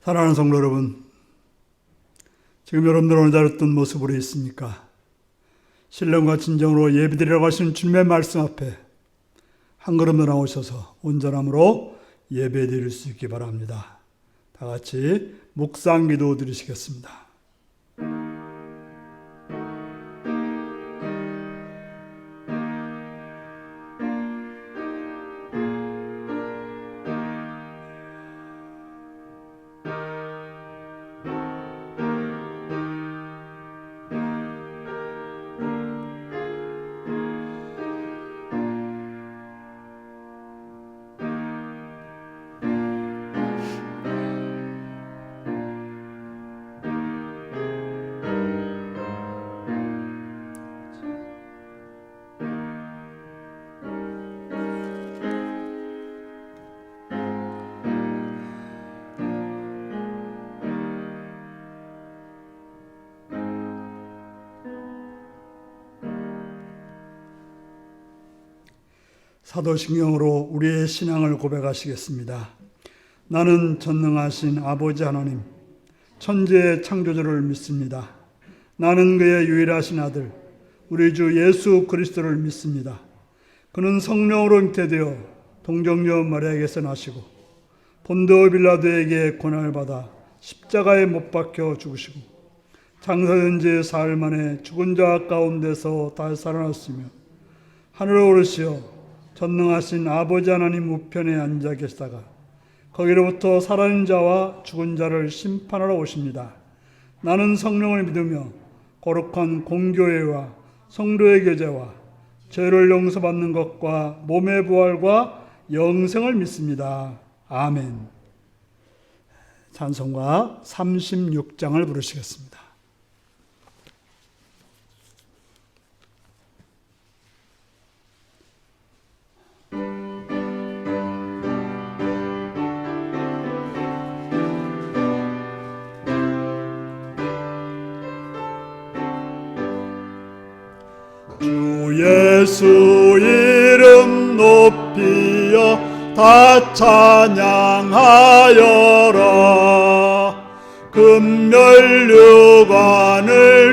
사랑하는 성도 여러분, 지금 여러분들 오늘 잘 어떤 모습으로 있습니까? 신령과 진정으로 예배드리라고 하시는 주님의 말씀 앞에 한 걸음 더 나오셔서 온전함으로 예배드릴 수 있기 바랍니다. 다 같이 묵상 기도 드리시겠습니다. 사도신경으로 우리의 신앙을 고백하시겠습니다. 나는 전능하신 아버지 하나님, 천지의 창조주를 믿습니다. 나는 그의 유일하신 아들, 우리 주 예수 그리스도를 믿습니다. 그는 성령으로 잉태되어 동정녀 마리아에게서 나시고 본도 빌라도에게 고난을 받아 십자가에 못 박혀 죽으시고 장사된 지 사흘 만에 죽은 자 가운데서 다시 살아났으며 하늘에 오르시어 전능하신 아버지 하나님 우편에 앉아 계시다가 거기로부터 살아있는 자와 죽은 자를 심판하러 오십니다. 나는 성령을 믿으며 거룩한 공교회와 성도의 교제와 죄를 용서받는 것과 몸의 부활과 영생을 믿습니다. 아멘. 찬송가 36장을 부르시겠습니다. 예수 이름 높이어 다 찬양하여라. 금면류관을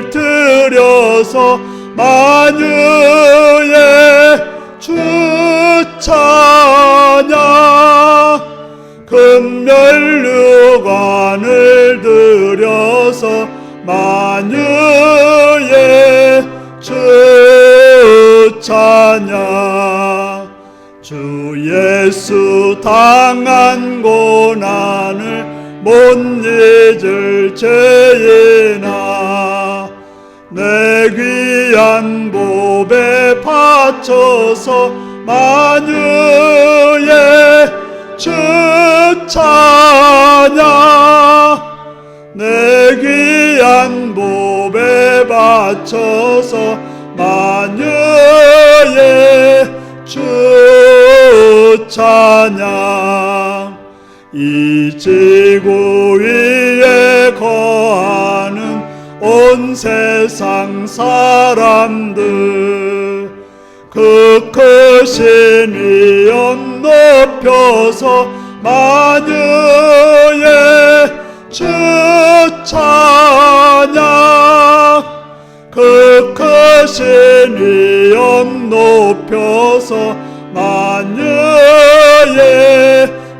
들여서 만유의 주 찬양. 금면류관을 들여서 만유의 주 찬양. 주 예수 당한 고난을 못 잊을 죄이나 내 귀한 보배 바쳐서 만유의 주 찬양. 내 귀한 보배 바쳐서 만유의 주 찬양. 이 지구 위에 거하는 온 세상 사람들 그 크신 위엄 높여서 만유의 주 찬양. 그 크신 위엄 높여서 만유의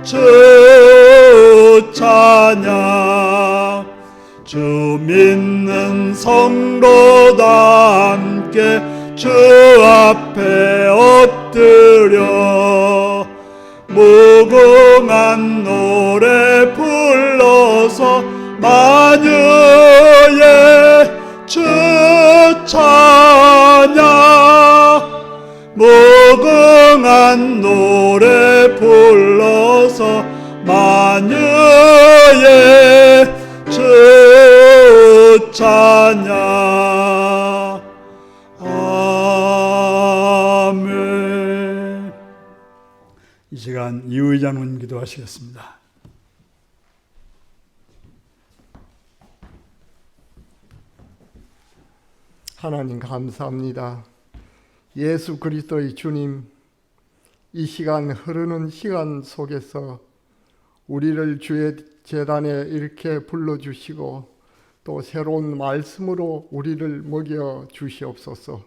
주 찬양. 주 믿는 성도 다 함께 주 앞에 엎드려 무궁한 노래 불러서 만유의 주 찬양. 무궁한 노래 불러서 만유의 주 찬양. 아멘. 이 시간 이의장님 기도하시겠습니다. 하나님 감사합니다. 예수 그리스도의 주님, 이 시간 흐르는 시간 속에서 우리를 주의 제단에 이렇게 불러주시고 또 새로운 말씀으로 우리를 먹여 주시옵소서.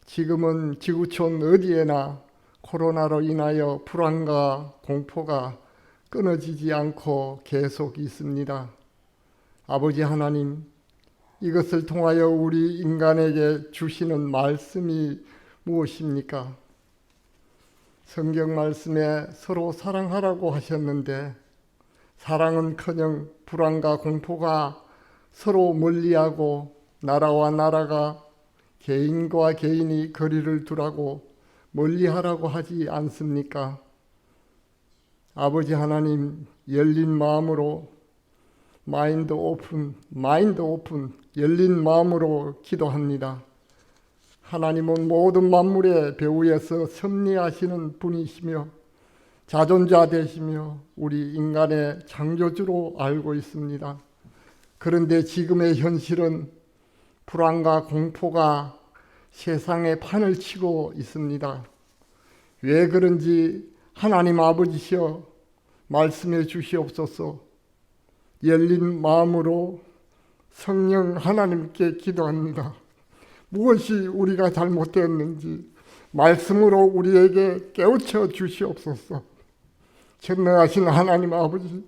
지금은 지구촌 어디에나 코로나로 인하여 불안과 공포가 끊어지지 않고 계속 있습니다. 아버지 하나님, 이것을 통하여 우리 인간에게 주시는 말씀이 무엇입니까? 성경 말씀에 서로 사랑하라고 하셨는데 사랑은커녕 불안과 공포가 서로 멀리하고 나라와 나라가 개인과 개인이 거리를 두라고 멀리하라고 하지 않습니까? 아버지 하나님, 열린 마음으로 마인드 오픈, 열린 마음으로 기도합니다. 하나님은 모든 만물의 배후에서 섭리하시는 분이시며 자존자 되시며 우리 인간의 창조주로 알고 있습니다. 그런데 지금의 현실은 불안과 공포가 세상에 판을 치고 있습니다. 왜 그런지 하나님 아버지시여 말씀해 주시옵소서. 열린 마음으로 성령 하나님께 기도합니다. 무엇이 우리가 잘못되었는지 말씀으로 우리에게 깨우쳐 주시옵소서. 전능하신 하나님 아버지,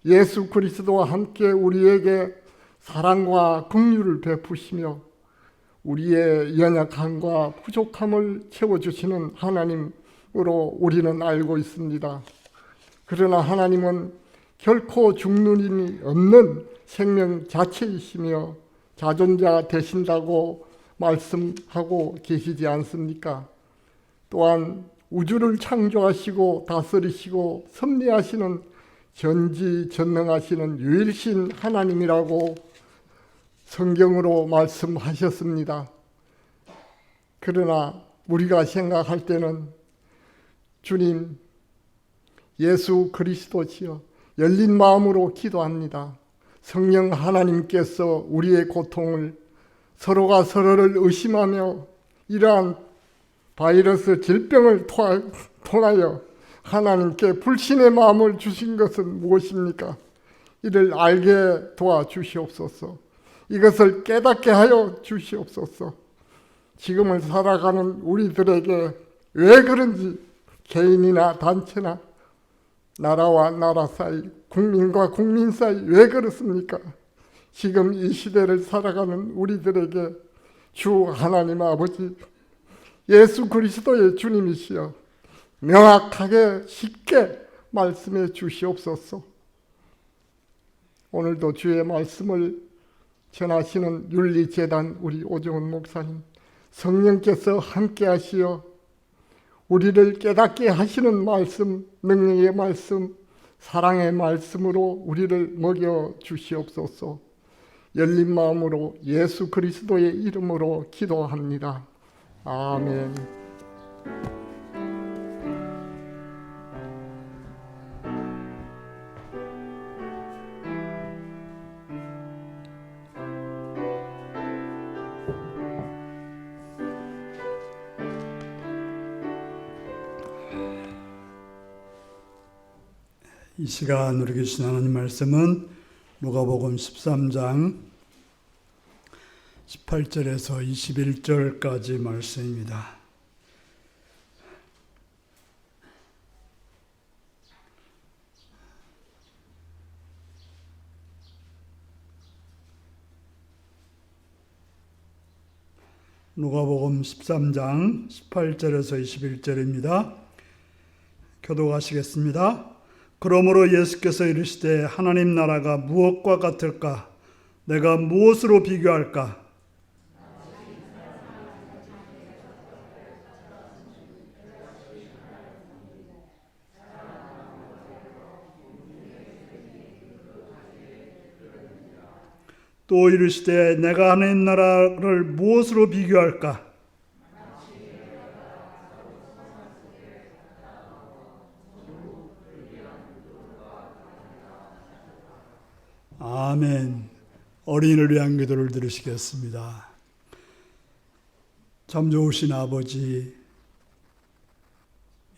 예수 그리스도와 함께 우리에게 사랑과 긍휼을 베푸시며 우리의 연약함과 부족함을 채워주시는 하나님으로 우리는 알고 있습니다. 그러나 하나님은 결코 죽는 힘이 없는 생명 자체이시며 자존자 되신다고 말씀하고 계시지 않습니까? 또한 우주를 창조하시고 다스리시고 섭리하시는 전지전능하시는 유일신 하나님이라고 성경으로 말씀하셨습니다. 그러나 우리가 생각할 때는 주님, 예수 그리스도시여 열린 마음으로 기도합니다. 성령 하나님께서 우리의 고통을 서로가 서로를 의심하며 이러한 바이러스 질병을 통하여 하나님께 불신의 마음을 주신 것은 무엇입니까? 이를 알게 도와주시옵소서. 이것을 깨닫게 하여 주시옵소서. 지금을 살아가는 우리들에게 왜 그런지 개인이나 단체나 나라와 나라 사이, 국민과 국민 사이 왜 그렇습니까? 지금 이 시대를 살아가는 우리들에게 주 하나님 아버지, 예수 그리스도의 주님이시여 명확하게 쉽게 말씀해 주시옵소서. 오늘도 주의 말씀을 전하시는 윤리재단 우리 오정훈 목사님, 성령께서 함께 하시어 우리를 깨닫게 하시는 말씀, 능력의 말씀, 사랑의 말씀으로 우리를 먹여 주시옵소서. 열린 마음으로 예수 그리스도의 이름으로 기도합니다. 아멘. 이 시간 우리 주신 하나님 말씀은 누가복음 13장 18절에서 21절까지 말씀입니다. 누가복음 13장 18절에서 21절입니다. 교독하시겠습니다. 그러므로 예수께서 이르시되 하나님 나라가 무엇과 같을까? 내가 무엇으로 비교할까? 또 이르시되 내가 하나님 나라를 무엇으로 비교할까? 아멘. 어린이를 위한 기도를 들으시겠습니다. 참 좋으신 아버지,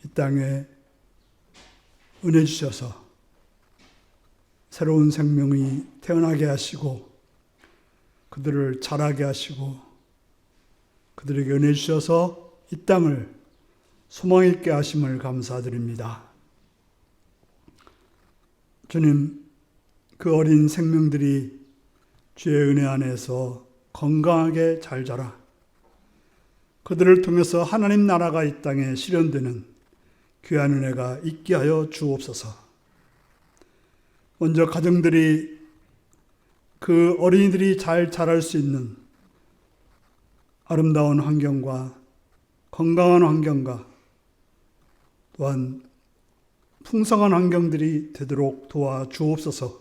이 땅에 은혜 주셔서 새로운 생명이 태어나게 하시고 그들을 자라게 하시고 그들에게 은혜 주셔서 이 땅을 소망 있게 하심을 감사드립니다. 주님, 그 어린 생명들이 주의 은혜 안에서 건강하게 잘 자라 그들을 통해서 하나님 나라가 이 땅에 실현되는 귀한 은혜가 있게 하여 주옵소서. 먼저 가정들이 그 어린이들이 잘 자랄 수 있는 아름다운 환경과 건강한 환경과 또한 풍성한 환경들이 되도록 도와주옵소서.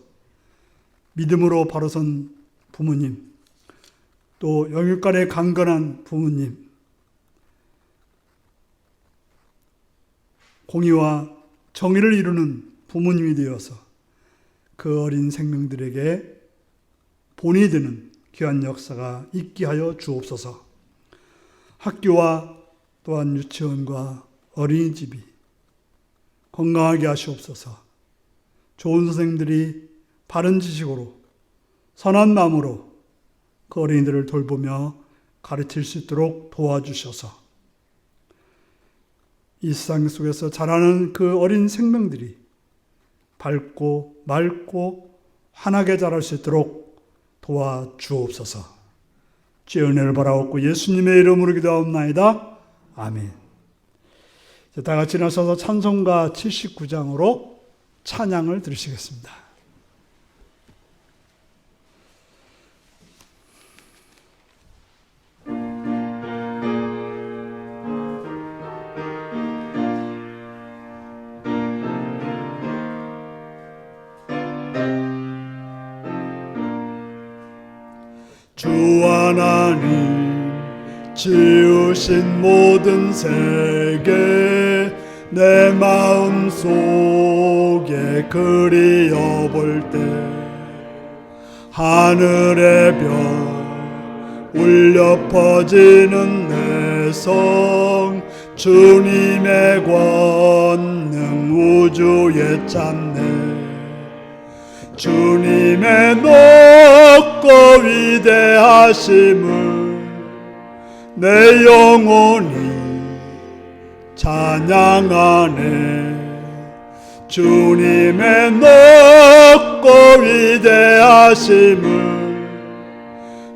믿음으로 바로 선 부모님, 또 영육간에 강건한 부모님, 공의와 정의를 이루는 부모님이 되어서 그 어린 생명들에게 본이 되는 귀한 역사가 있게 하여 주옵소서. 학교와 또한 유치원과 어린이집이 건강하게 하시옵소서. 좋은 선생님들이 바른 지식으로 선한 마음으로 그 어린이들을 돌보며 가르칠 수 있도록 도와주셔서 이 세상 속에서 자라는 그 어린 생명들이 밝고 맑고 환하게 자랄 수 있도록 도와주옵소서. 주의 은혜를 바라옵고 예수님의 이름으로 기도하옵나이다. 아멘. 다 같이 나서서 찬송가 79장으로 찬양을 들으시겠습니다. 주 하나님 지으신 모든 세계 내 마음 속에 그리어볼 때 하늘의 별 울려 퍼지는 내성 주님의 권능 우주에 찾네. 주님의 높고 위대하심을 내 영혼이 찬양하네. 주님의 높고 위대하심을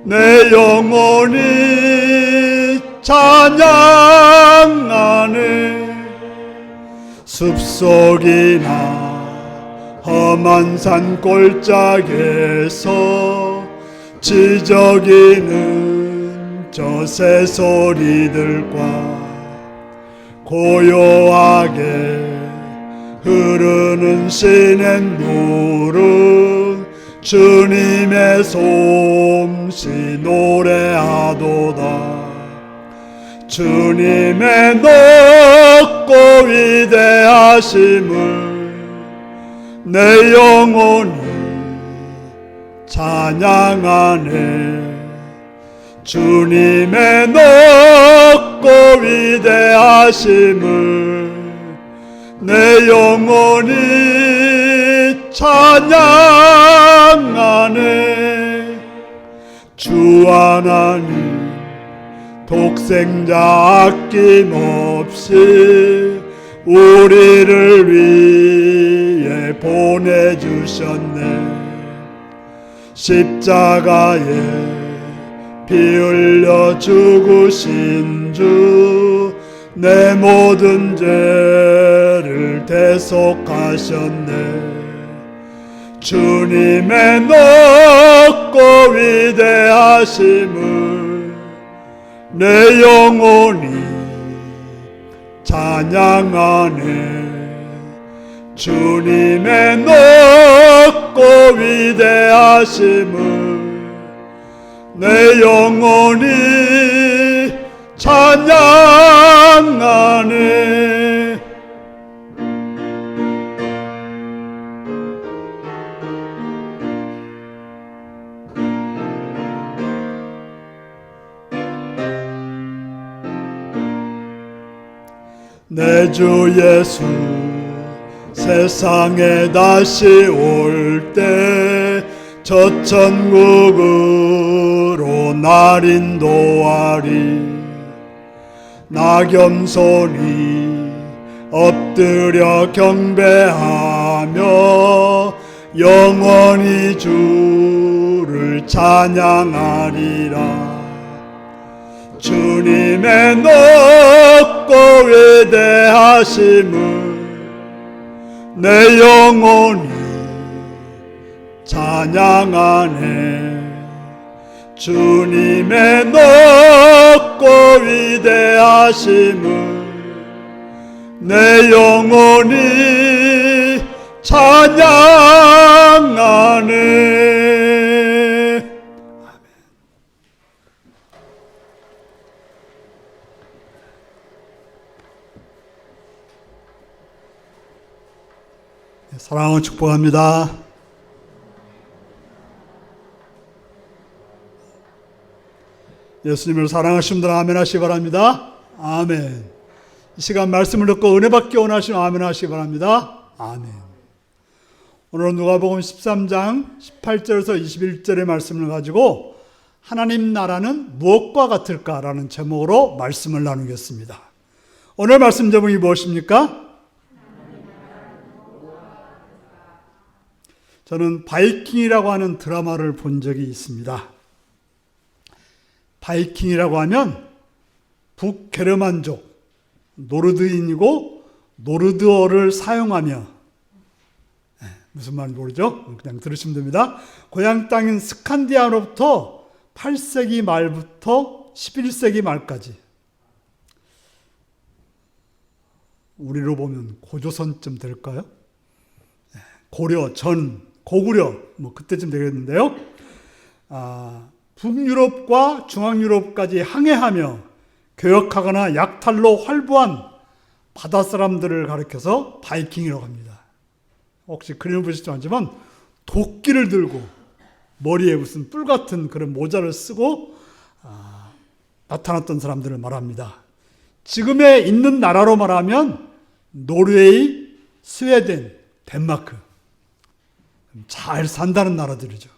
내 영혼이 찬양하네. 숲속이나 험한 산 골짜기에서 지저귀는 저 새소리들과 고요하게 흐르는 시냇물은 주님의 솜씨 노래하도다. 주님의 높고 위대하심을 내 영혼이 찬양하네. 주님의 높고 위대하심을 내 영혼이 찬양하네. 주 하나님 독생자 아낌없이 우리를 위해 보내주셨네. 십자가에 피 흘려 죽으신 주 내 모든 죄를 대속하셨네. 주님의 높고 위대하심을 내 영혼이 찬양하네. 주님의 높고 위대하심을 내 영혼이 찬양하네. 내 주 예수 세상에 다시 올 올 때 저 천국으로 날 인도하리. 나 겸손히 엎드려 경배하며 영원히 주를 찬양하리라. 주님의 높고 위대하심을 내 영혼이 찬양하네. 주님의 높고 위대하심을 내 영혼이 찬양하네. 사랑을 축복합니다. 예수님을 사랑하시는 분들 아멘 하시기 바랍니다. 아멘. 이 시간 말씀을 듣고 은혜 받기 원하시면 아멘 하시기 바랍니다. 아멘. 오늘은 누가복음 13장 18절에서 21절의 말씀을 가지고 하나님 나라는 무엇과 같을까라는 제목으로 말씀을 나누겠습니다. 오늘 말씀 제목이 무엇입니까? 저는 바이킹이라고 하는 드라마를 본 적이 있습니다. 바이킹이라고 하면 북게르만족 노르드인이고 노르드어를 사용하며, 무슨 말인지 모르죠? 그냥 들으시면 됩니다. 고향 땅인 스칸디아로부터 8세기 말부터 11세기 말까지, 우리로 보면 고조선쯤 될까요? 고려, 전, 고구려 그때쯤 되겠는데요. 북유럽과 중앙유럽까지 항해하며 교역하거나 약탈로 활보한 바다사람들을 가리켜서 바이킹이라고 합니다. 혹시 그림을 보시지 않지만 도끼를 들고 머리에 무슨 뿔 같은 그런 모자를 쓰고 나타났던 사람들을 말합니다. 지금에 있는 나라로 말하면 노르웨이, 스웨덴, 덴마크, 잘 산다는 나라들이죠.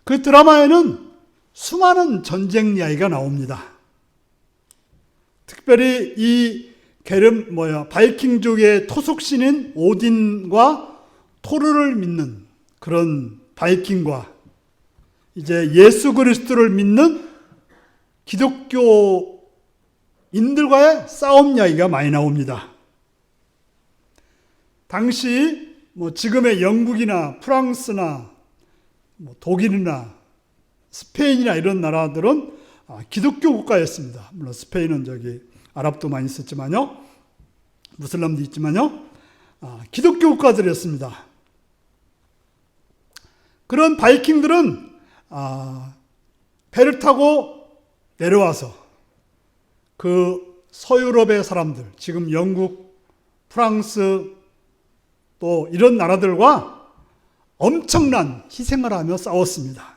그 드라마에는 수많은 전쟁 이야기가 나옵니다. 특별히 이 바이킹족의 토속신인 오딘과 토르를 믿는 그런 바이킹과 이제 예수 그리스도를 믿는 기독교인들과의 싸움 이야기가 많이 나옵니다. 당시 지금의 영국이나 프랑스나 독일이나 스페인이나 이런 나라들은 기독교 국가였습니다. 물론 스페인은 아랍도 많이 있었지만요, 무슬람도 있지만요, 기독교 국가들이었습니다. 그런 바이킹들은 배를 타고 내려와서 그 서유럽의 사람들, 지금 영국, 프랑스 또 이런 나라들과 엄청난 희생을 하며 싸웠습니다.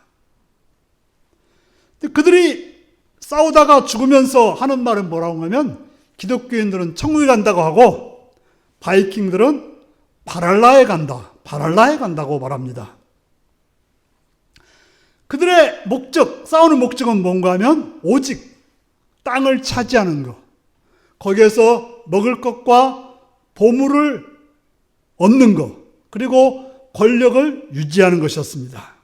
그들이 싸우다가 죽으면서 하는 말은 뭐라고 하면, 기독교인들은 천국에 간다고 하고 바이킹들은 바랄라에 간다고 말합니다. 그들의 싸우는 목적은 뭔가 하면 오직 땅을 차지하는 것, 거기에서 먹을 것과 보물을 얻는 것, 그리고 권력을 유지하는 것이었습니다.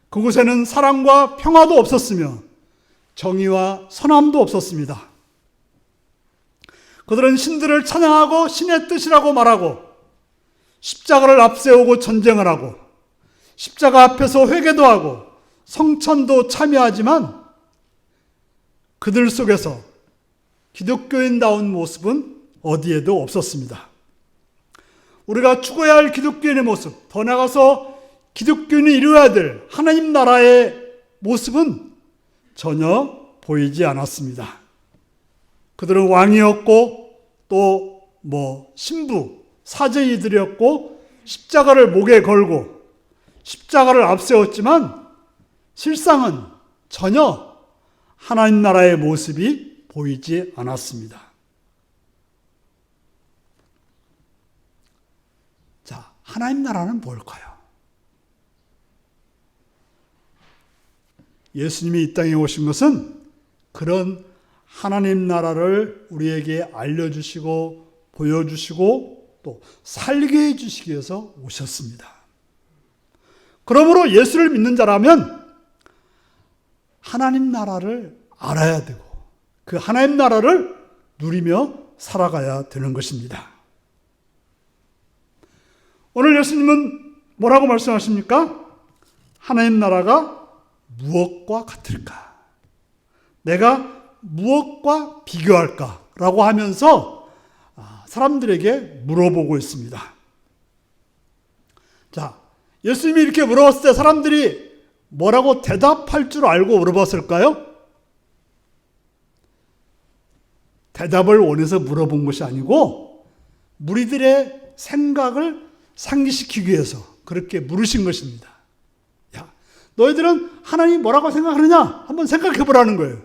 그곳에는 사랑과 평화도 없었으며 정의와 선함도 없었습니다. 그들은 신들을 찬양하고 신의 뜻이라고 말하고 십자가를 앞세우고 전쟁을 하고 십자가 앞에서 회개도 하고 성천도 참여하지만 그들 속에서 기독교인다운 모습은 어디에도 없었습니다. 우리가 추구해야 할 기독교인의 모습, 더 나아가서 기독교인이 이루어야 될 하나님 나라의 모습은 전혀 보이지 않았습니다. 그들은 왕이었고 또 신부, 사제이들이었고 십자가를 목에 걸고 십자가를 앞세웠지만 실상은 전혀 하나님 나라의 모습이 보이지 않았습니다. 하나님 나라는 뭘까요? 예수님이 이 땅에 오신 것은 그런 하나님 나라를 우리에게 알려주시고 보여주시고 또 살게 해주시기 위해서 오셨습니다. 그러므로 예수를 믿는 자라면 하나님 나라를 알아야 되고 그 하나님 나라를 누리며 살아가야 되는 것입니다. 오늘 예수님은 뭐라고 말씀하십니까? 하나님 나라가 무엇과 같을까? 내가 무엇과 비교할까? 라고 하면서 사람들에게 물어보고 있습니다. 자, 예수님이 이렇게 물어봤을 때 사람들이 뭐라고 대답할 줄 알고 물어봤을까요? 대답을 원해서 물어본 것이 아니고 무리들의 생각을 상기시키기 위해서 그렇게 물으신 것입니다. 야, 너희들은 하나님이 뭐라고 생각하느냐? 한번 생각해 보라는 거예요.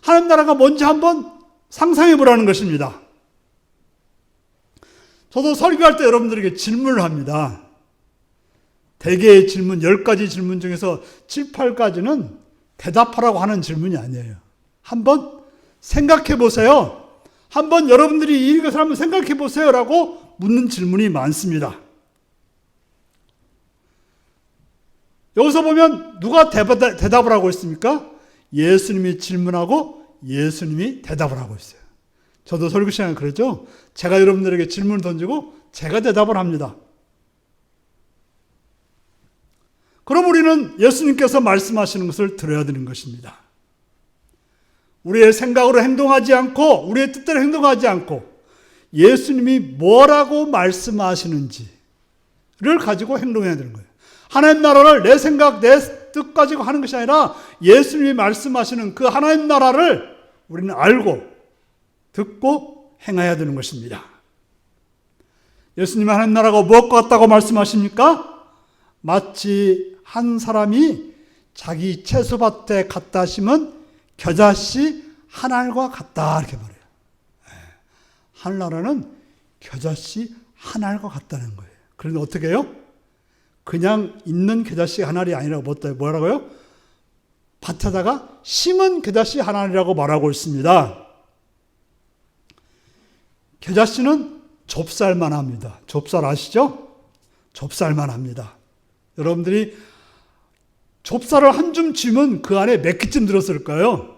하나님 나라가 뭔지 한번 상상해 보라는 것입니다. 저도 설교할 때 여러분들에게 질문을 합니다. 대개의 질문, 10가지 질문 중에서 7, 8가지는 대답하라고 하는 질문이 아니에요. 한번 생각해 보세요. 한번 여러분들이 이것을 한번 생각해 보세요 라고 묻는 질문이 많습니다. 여기서 보면 누가 대답을 하고 있습니까? 예수님이 질문하고 예수님이 대답을 하고 있어요. 저도 설교 시간에 그러죠. 제가 여러분들에게 질문을 던지고 제가 대답을 합니다. 그럼 우리는 예수님께서 말씀하시는 것을 들어야 되는 것입니다. 우리의 생각으로 행동하지 않고 우리의 뜻대로 행동하지 않고 예수님이 뭐라고 말씀하시는지를 가지고 행동해야 되는 거예요. 하나님 나라를 내 생각, 내 뜻 가지고 하는 것이 아니라 예수님이 말씀하시는 그 하나님 나라를 우리는 알고 듣고 행해야 되는 것입니다. 예수님은 하나님 나라가 무엇과 같다고 말씀하십니까? 마치 한 사람이 자기 채소밭에 갖다 심은 겨자씨 한 알과 같다 이렇게 말해요. 하늘나라는 겨자씨 한 알과 같다는 거예요. 그런데 어떻게 해요? 그냥 있는 겨자씨 한 알이 아니라 뭐라고요? 밭에다가 심은 겨자씨 한 알이라고 말하고 있습니다. 겨자씨는 좁쌀만 합니다. 좁쌀 아시죠? 좁쌀만 합니다. 여러분들이 좁쌀을 한 줌 쥐면 그 안에 몇 개쯤 들었을까요?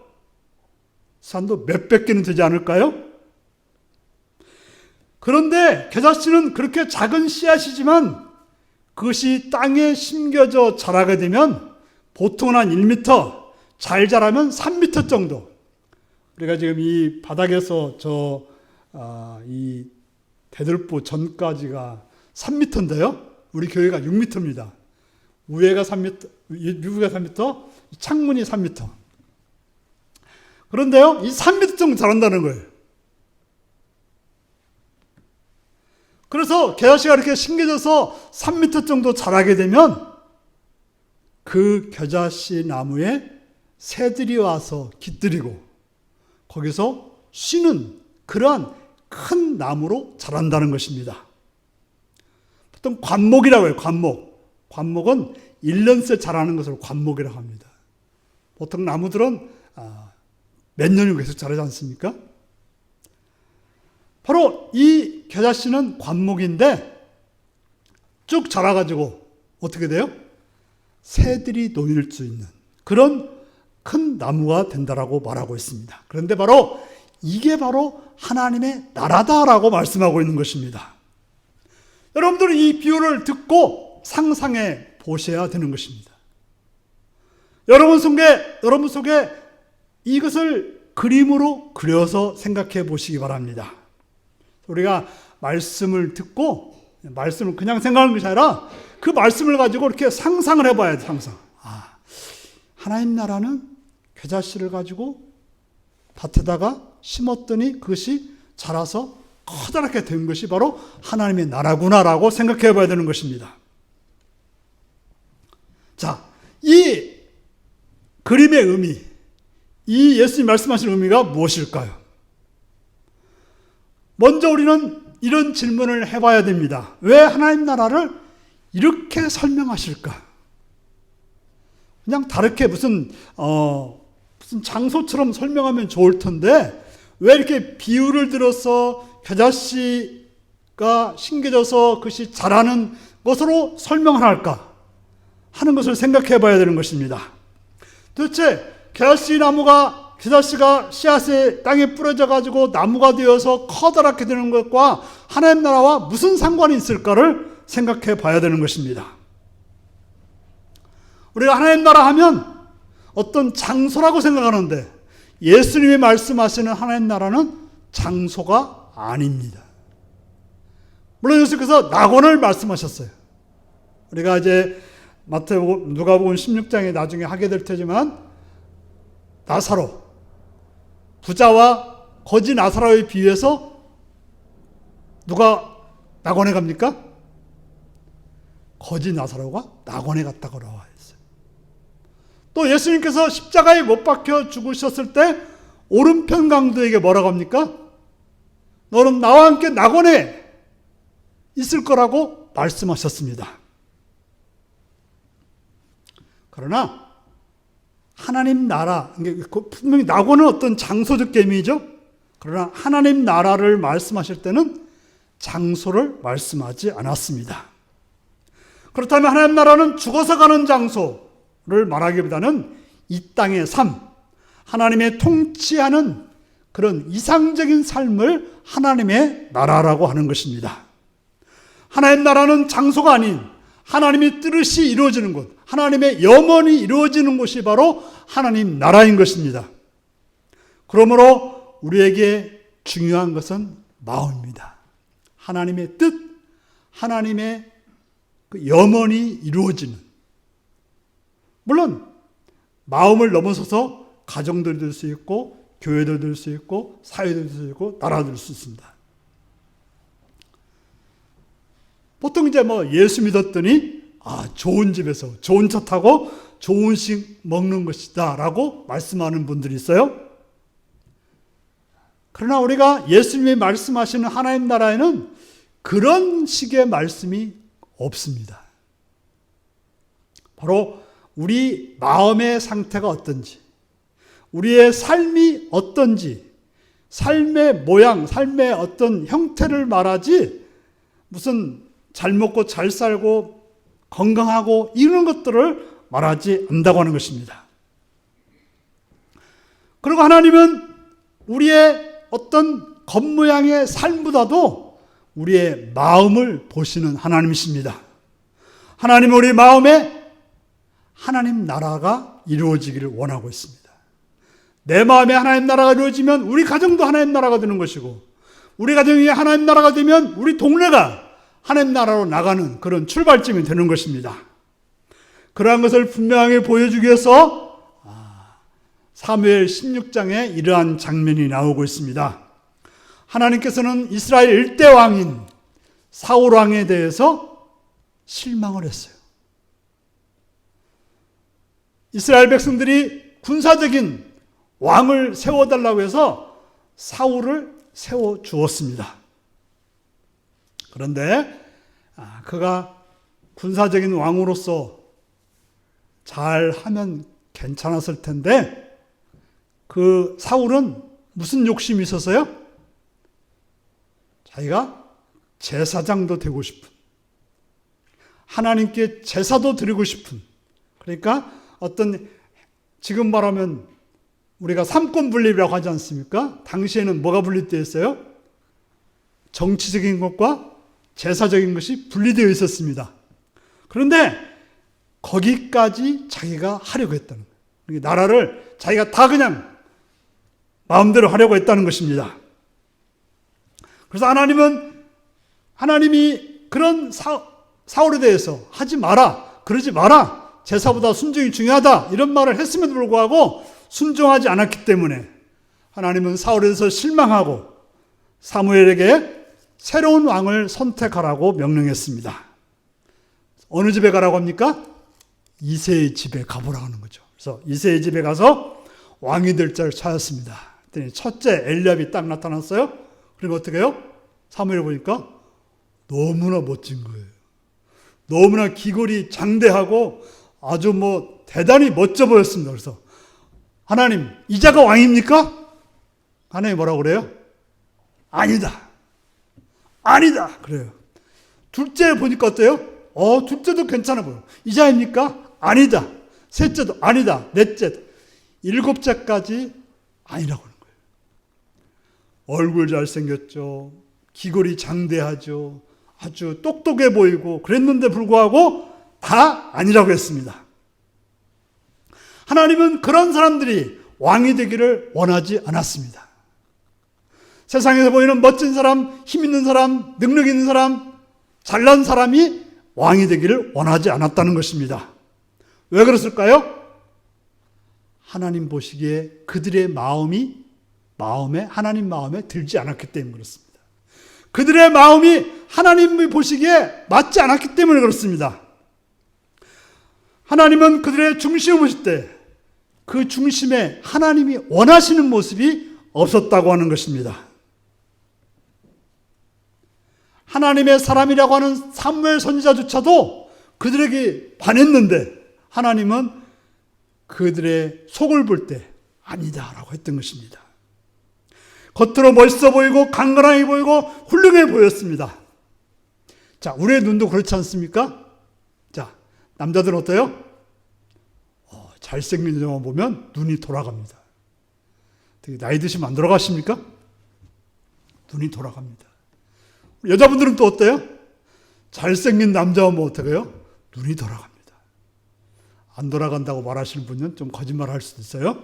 산도 몇백 개는 되지 않을까요? 그런데 겨자씨는 그렇게 작은 씨앗이지만 그것이 땅에 심겨져 자라게 되면 보통은 한 1m, 잘 자라면 3m 정도. 우리가 지금 이 바닥에서 이 대들보 전까지가 3m인데요. 우리 교회가 6m입니다. 위에가 3m, 위가 3m, 창문이 3m. 그런데요, 이 3m 정도 자란다는 거예요. 그래서 겨자씨가 이렇게 심겨져서 3m 정도 자라게 되면 그 겨자씨 나무에 새들이 와서 깃들이고 거기서 쉬는 그러한 큰 나무로 자란다는 것입니다. 보통 관목이라고 해요. 관목은 1년 새 자라는 것을 관목이라고 합니다. 보통 나무들은 몇 년이고 계속 자라지 않습니까? 바로 이 겨자씨는 관목인데 쭉 자라가지고 어떻게 돼요? 새들이 놓일 수 있는 그런 큰 나무가 된다라고 말하고 있습니다. 그런데 이게 바로 하나님의 나라다라고 말씀하고 있는 것입니다. 여러분들은 이 비유를 듣고 상상해 보셔야 되는 것입니다. 여러분 속에 이것을 그림으로 그려서 생각해 보시기 바랍니다. 우리가 말씀을 듣고 말씀을 그냥 생각하는 것이 아니라 그 말씀을 가지고 이렇게 상상을 해봐야 돼. 상상. 하나님 나라는 겨자씨를 가지고 밭에다가 심었더니 그것이 자라서 커다랗게 된 것이 바로 하나님의 나라구나라고 생각해 봐야 되는 것입니다. 자, 이 그림의 의미, 이 예수님 말씀하신 의미가 무엇일까요? 먼저 우리는 이런 질문을 해봐야 됩니다. 왜 하나님 나라를 이렇게 설명하실까? 그냥 다르게 무슨 장소처럼 설명하면 좋을 텐데 왜 이렇게 비유를 들어서 겨자씨가 심겨져서 그것이 자라는 것으로 설명을 할까 하는 것을 생각해 봐야 되는 것입니다. 도대체 겨자씨가 씨앗에 땅에 뿌려져 가지고 나무가 되어서 커다랗게 되는 것과 하나님 나라와 무슨 상관이 있을까를 생각해 봐야 되는 것입니다. 우리가 하나님 나라 하면 어떤 장소라고 생각하는데 예수님이 말씀하시는 하나님 나라는 장소가 아닙니다. 물론 예수께서 낙원을 말씀하셨어요. 우리가 이제 누가복음 16장에 나중에 하게 될 테지만 나사로, 부자와 거지 나사로에 비유해서 누가 낙원에 갑니까? 거지 나사로가 낙원에 갔다고 나와 있어요. 또 예수님께서 십자가에 못 박혀 죽으셨을 때 오른편 강도에게 뭐라고 합니까? 너는 나와 함께 낙원에 있을 거라고 말씀하셨습니다. 그러나 하나님 나라, 분명히 낙원은 어떤 장소적 개념이죠. 그러나 하나님 나라를 말씀하실 때는 장소를 말씀하지 않았습니다. 그렇다면 하나님 나라는 죽어서 가는 장소를 말하기보다는 이 땅의 삶, 하나님의 통치하는 그런 이상적인 삶을 하나님의 나라라고 하는 것입니다. 하나님 나라는 장소가 아닌 하나님의 뜻이 이루어지는 곳, 하나님의 염원이 이루어지는 곳이 바로 하나님 나라인 것입니다. 그러므로 우리에게 중요한 것은 마음입니다. 하나님의 뜻, 하나님의 그 염원이 이루어지는. 물론 마음을 넘어서서 가정도 될 수 있고 교회도 될 수 있고 사회도 될 수 있고 나라도 될 수 있습니다. 보통 이제 예수 믿었더니 좋은 집에서 좋은 차 타고 좋은 식 먹는 것이다 라고 말씀하는 분들이 있어요. 그러나 우리가 예수님이 말씀하시는 하나님 나라에는 그런 식의 말씀이 없습니다. 바로 우리 마음의 상태가 어떤지, 우리의 삶이 어떤지, 삶의 모양, 삶의 어떤 형태를 말하지 무슨 잘 먹고 잘 살고 건강하고 이런 것들을 말하지 않는다고 하는 것입니다. 그리고 하나님은 우리의 어떤 겉모양의 삶보다도 우리의 마음을 보시는 하나님이십니다. 하나님은 우리 마음에 하나님 나라가 이루어지기를 원하고 있습니다. 내 마음에 하나님 나라가 이루어지면 우리 가정도 하나님 나라가 되는 것이고, 우리 가정이 하나님 나라가 되면 우리 동네가 하나님 나라로 나가는 그런 출발점이 되는 것입니다. 그러한 것을 분명하게 보여주기 위해서 사무엘 16장에 이러한 장면이 나오고 있습니다. 하나님께서는 이스라엘 일대 왕인 사울 왕에 대해서 실망을 했어요. 이스라엘 백성들이 군사적인 왕을 세워달라고 해서 사울을 세워주었습니다. 그런데 그가 군사적인 왕으로서 잘하면 괜찮았을 텐데 그 사울은 무슨 욕심이 있었어요? 자기가 제사장도 되고 싶은, 하나님께 제사도 드리고 싶은, 그러니까 어떤 지금 말하면 우리가 삼권 분립이라고 하지 않습니까? 당시에는 뭐가 분립되어 있어요? 정치적인 것과 제사적인 것이 분리되어 있었습니다. 그런데 거기까지 자기가 하려고 했다는 거예요. 나라를 자기가 다 그냥 마음대로 하려고 했다는 것입니다. 그래서 하나님이 그런 사울에 대해서 하지 마라, 그러지 마라, 제사보다 순종이 중요하다 이런 말을 했음에도 불구하고 순종하지 않았기 때문에 하나님은 사울에 대해서 실망하고 사무엘에게 새로운 왕을 선택하라고 명령했습니다. 어느 집에 가라고 합니까? 이새의 집에 가보라고 하는 거죠. 그래서 이새의 집에 가서 왕이 될 자를 찾았습니다. 그랬더니 첫째 엘리압이 딱 나타났어요. 그리고 어떻게 해요? 사무엘을 보니까 너무나 멋진 거예요. 너무나 기골이 장대하고 아주 대단히 멋져 보였습니다. 그래서 하나님, 이자가 왕입니까? 하나님이 뭐라고 그래요? 아니다. 아니다. 그래요. 둘째 보니까 어때요? 둘째도 괜찮아 보여. 이자입니까? 아니다. 셋째도 아니다. 넷째, 일곱째까지 아니라고 하는 거예요. 얼굴 잘생겼죠. 기골이 장대하죠. 아주 똑똑해 보이고 그랬는데 불구하고 다 아니라고 했습니다. 하나님은 그런 사람들이 왕이 되기를 원하지 않았습니다. 세상에서 보이는 멋진 사람, 힘 있는 사람, 능력 있는 사람, 잘난 사람이 왕이 되기를 원하지 않았다는 것입니다. 왜 그랬을까요? 하나님 보시기에 그들의 하나님 마음에 들지 않았기 때문에 그렇습니다. 그들의 마음이 하나님이 보시기에 맞지 않았기 때문에 그렇습니다. 하나님은 그들의 중심을 보실 때 그 중심에 하나님이 원하시는 모습이 없었다고 하는 것입니다. 하나님의 사람이라고 하는 사무엘 선지자조차도 그들에게 반했는데 하나님은 그들의 속을 볼 때 아니다라고 했던 것입니다. 겉으로 멋있어 보이고 강건하게 보이고 훌륭해 보였습니다. 자, 우리의 눈도 그렇지 않습니까? 자, 남자들은 어때요? 잘생긴 여자만 보면 눈이 돌아갑니다. 되게 나이 드시면 안 돌아가십니까? 눈이 돌아갑니다. 여자분들은 또 어때요? 잘생긴 남자만 보면 어떻게 해요? 눈이 돌아갑니다. 안 돌아간다고 말하시는 분은 좀 거짓말 할 수도 있어요.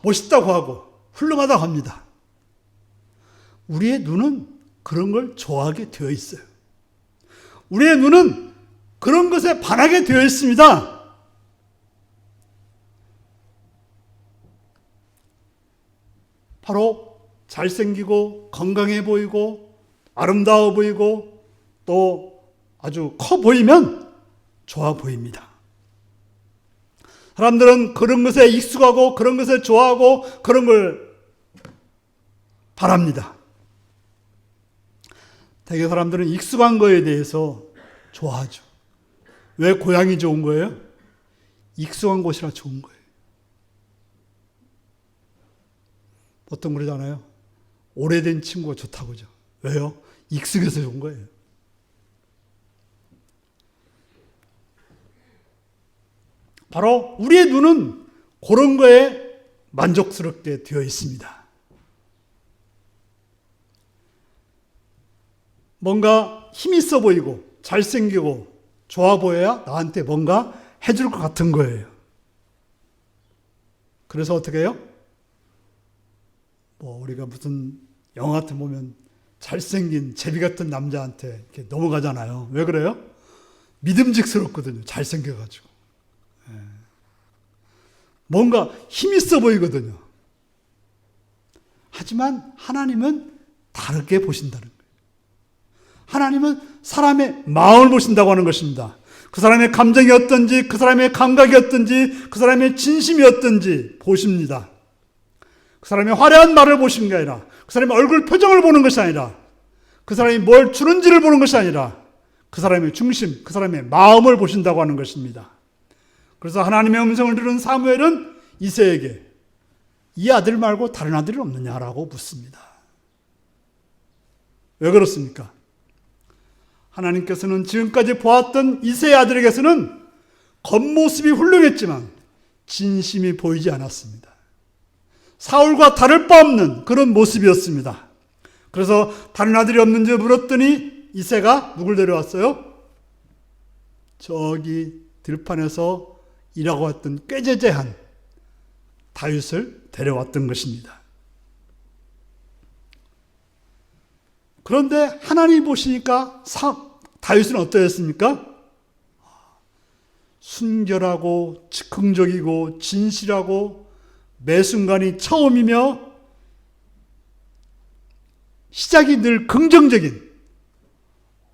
멋있다고 하고 훌륭하다고 합니다. 우리의 눈은 그런 걸 좋아하게 되어 있어요. 우리의 눈은 그런 것에 반하게 되어 있습니다. 바로 잘생기고 건강해 보이고 아름다워 보이고 또 아주 커 보이면 좋아 보입니다. 사람들은 그런 것에 익숙하고 그런 것에 좋아하고 그런 걸 바랍니다. 대개 사람들은 익숙한 거에 대해서 좋아하죠. 왜 고향이 좋은 거예요? 익숙한 곳이라 좋은 거예요. 보통 그러잖아요. 오래된 친구가 좋다고 그러죠. 왜요? 익숙해서 좋은 거예요. 바로 우리의 눈은 그런 거에 만족스럽게 되어 있습니다. 뭔가 힘 있어 보이고 잘생기고 좋아 보여야 나한테 뭔가 해줄 것 같은 거예요. 그래서 어떻게 해요? 우리가 무슨 영화 같은 보면 잘생긴 제비 같은 남자한테 이렇게 넘어가잖아요. 왜 그래요? 믿음직스럽거든요. 잘생겨가지고. 뭔가 힘 있어 보이거든요. 하지만 하나님은 다르게 보신다는 거예요. 하나님은 사람의 마음을 보신다고 하는 것입니다. 그 사람의 감정이 어떤지, 그 사람의 감각이 어떤지, 그 사람의 진심이 어떤지 보십니다. 그 사람의 화려한 말을 보시는 게 아니라, 그 사람의 얼굴 표정을 보는 것이 아니라, 그 사람이 뭘 주는지를 보는 것이 아니라, 그 사람의 중심, 그 사람의 마음을 보신다고 하는 것입니다. 그래서 하나님의 음성을 들은 사무엘은 이새에게 이 아들 말고 다른 아들이 없느냐라고 묻습니다. 왜 그렇습니까? 하나님께서는 지금까지 보았던 이새의 아들에게서는 겉모습이 훌륭했지만 진심이 보이지 않았습니다. 사울과 다를 바 없는 그런 모습이었습니다. 그래서 다른 아들이 없는지 물었더니 이새가 누굴 데려왔어요? 저기 들판에서 일하고 왔던 꾀죄죄한 다윗을 데려왔던 것입니다. 그런데 하나님이 보시니까 다윗은 어떠했습니까? 순결하고 즉흥적이고 진실하고 매 순간이 처음이며 시작이 늘 긍정적인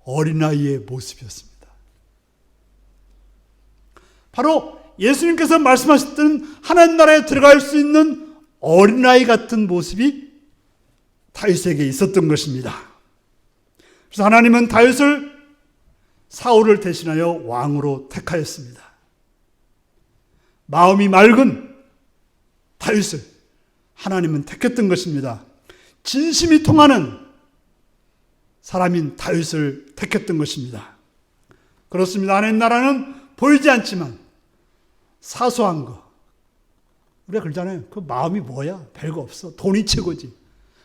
어린아이의 모습이었습니다. 바로 예수님께서 말씀하셨던 하나님 나라에 들어갈 수 있는 어린아이 같은 모습이 다윗에게 있었던 것입니다. 그래서 하나님은 다윗을 사울을 대신하여 왕으로 택하였습니다. 마음이 맑은 다윗을 하나님은 택했던 것입니다. 진심이 통하는 사람인 다윗을 택했던 것입니다. 그렇습니다. 하나님 나라는 보이지 않지만 사소한 거. 우리가 그러잖아요. 그 마음이 뭐야? 별거 없어. 돈이 최고지.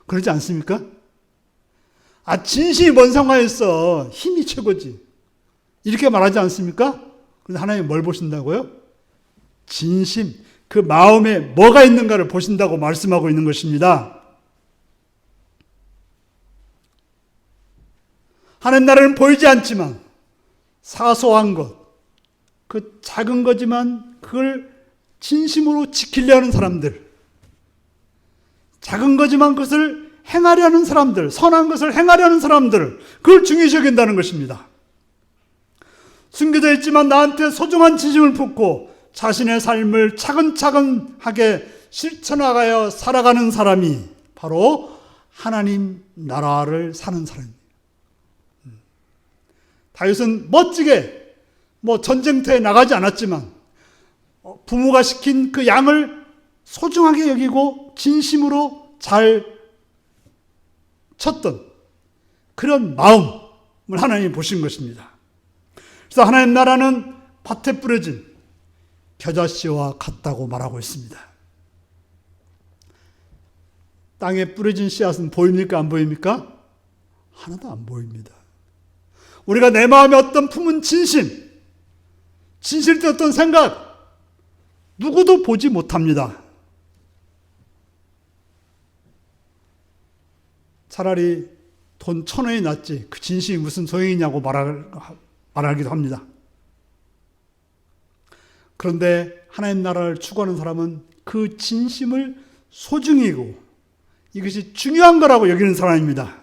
그러지 않습니까? 진심이 뭔 상관있어. 힘이 최고지. 이렇게 말하지 않습니까? 그런데 하나님 뭘 보신다고요? 진심, 그 마음에 뭐가 있는가를 보신다고 말씀하고 있는 것입니다. 하나님 나라는 보이지 않지만 사소한 것, 그 작은 거지만 그걸 진심으로 지키려 하는 사람들, 작은 거지만 그것을 행하려 하는 사람들, 선한 것을 행하려 하는 사람들, 그걸 중요시 여긴다는 것입니다. 숨겨져 있지만 나한테 소중한 진심을 품고 자신의 삶을 차근차근하게 실천하여 살아가는 사람이 바로 하나님 나라를 사는 사람입니다. 다윗은 멋지게 전쟁터에 나가지 않았지만 부모가 시킨 그 양을 소중하게 여기고 진심으로 잘 쳤던 그런 마음을 하나님이 보신 것입니다. 그래서 하나님 나라는 밭에 뿌려진 겨자씨와 같다고 말하고 있습니다. 땅에 뿌려진 씨앗은 보입니까? 안 보입니까? 하나도 안 보입니다. 우리가 내 마음에 어떤 품은 진실된 어떤 생각, 누구도 보지 못합니다. 차라리 돈 1,000원이 낫지 그 진심이 무슨 소용이냐고 말하기도 합니다. 그런데 하나님 나라를 추구하는 사람은 그 진심을 소중히 여기고 이것이 중요한 거라고 여기는 사람입니다.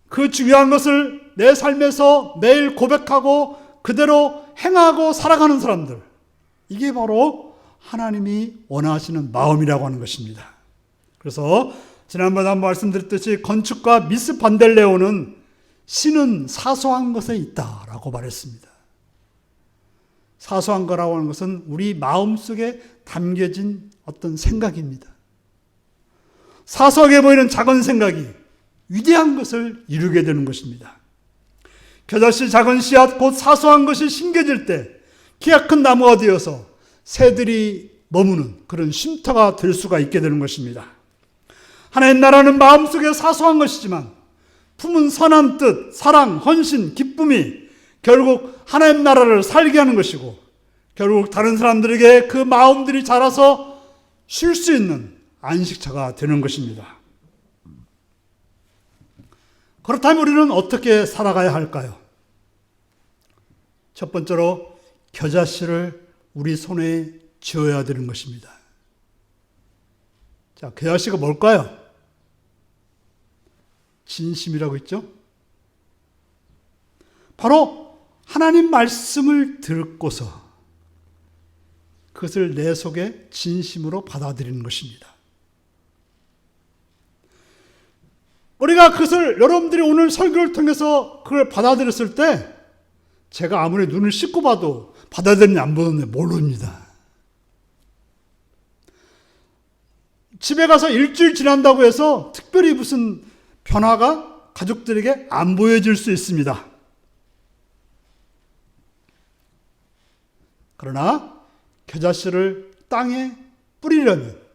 그 중요한 것을 내 삶에서 매일 고백하고 그대로 행하고 살아가는 사람들, 이게 바로 하나님이 원하시는 마음이라고 하는 것입니다. 그래서 지난번에 한번 말씀드렸듯이 건축가 미스 반델레오는 신은 사소한 것에 있다라고 말했습니다. 사소한 거라고 하는 것은 우리 마음속에 담겨진 어떤 생각입니다. 사소하게 보이는 작은 생각이 위대한 것을 이루게 되는 것입니다. 겨자씨 작은 씨앗 곧 사소한 것이 심겨질 때 키가 큰 나무가 되어서 새들이 머무는 그런 쉼터가 될 수가 있게 되는 것입니다. 하나님 나라는 마음속에 사소한 것이지만 품은 선한 뜻, 사랑, 헌신, 기쁨이 결국 하나님 나라를 살게 하는 것이고 결국 다른 사람들에게 그 마음들이 자라서 쉴 수 있는 안식처가 되는 것입니다. 그렇다면 우리는 어떻게 살아가야 할까요? 첫 번째로 겨자씨를 우리 손에 쥐어야 되는 것입니다. 자, 겨자씨가 뭘까요? 진심이라고 했죠? 바로 하나님 말씀을 듣고서 그것을 내 속에 진심으로 받아들이는 것입니다. 우리가 그것을 여러분들이 오늘 설교를 통해서 그걸 받아들였을 때 제가 아무리 눈을 씻고 봐도 받아들이는지 안 보는지 모릅니다. 집에 가서 일주일 지난다고 해서 특별히 무슨 변화가 가족들에게 안 보여질 수 있습니다. 그러나 겨자씨를 땅에 뿌리려면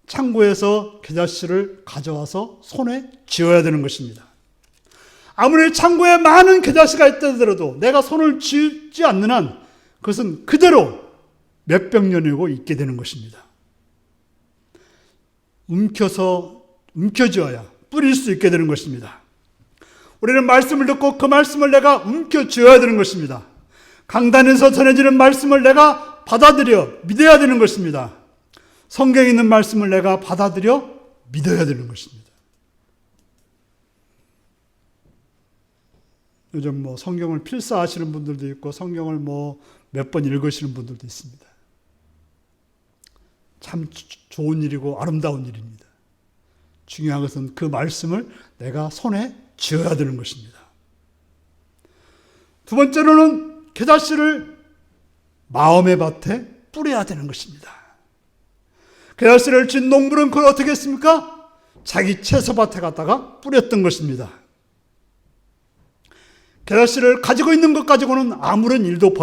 창고에서 겨자씨를 가져와서 손에 쥐어야 되는 것입니다. 아무리 창고에 많은 겨자씨가 있다 하더라도 내가 손을 쥐지 않는 한 그것은 그대로 몇백 년이고 있게 되는 것입니다. 움켜쥐어야 뿌릴 수 있게 되는 것입니다. 우리는 말씀을 듣고 그 말씀을 내가 움켜쥐어야 되는 것입니다. 강단에서 전해지는 말씀을 내가 받아들여 믿어야 되는 것입니다. 성경에 있는 말씀을 내가 받아들여 믿어야 되는 것입니다. 요즘 성경을 필사하시는 분들도 있고 성경을 몇 번 읽으시는 분들도 있습니다. 참 좋은 일이고 아름다운 일입니다. 중요한 것은 그 말씀을 내가 손에 쥐어야 되는 것입니다. 두 번째로는 겨자씨를 마음의 밭에 뿌려야 되는 것입니다. 겨자씨를 진 농부는 그걸 어떻게 했습니까? 자기 채소밭에 갖다가 뿌렸던 것입니다. 겨자씨를 가지고 있는 것 가지고는 아무런 일도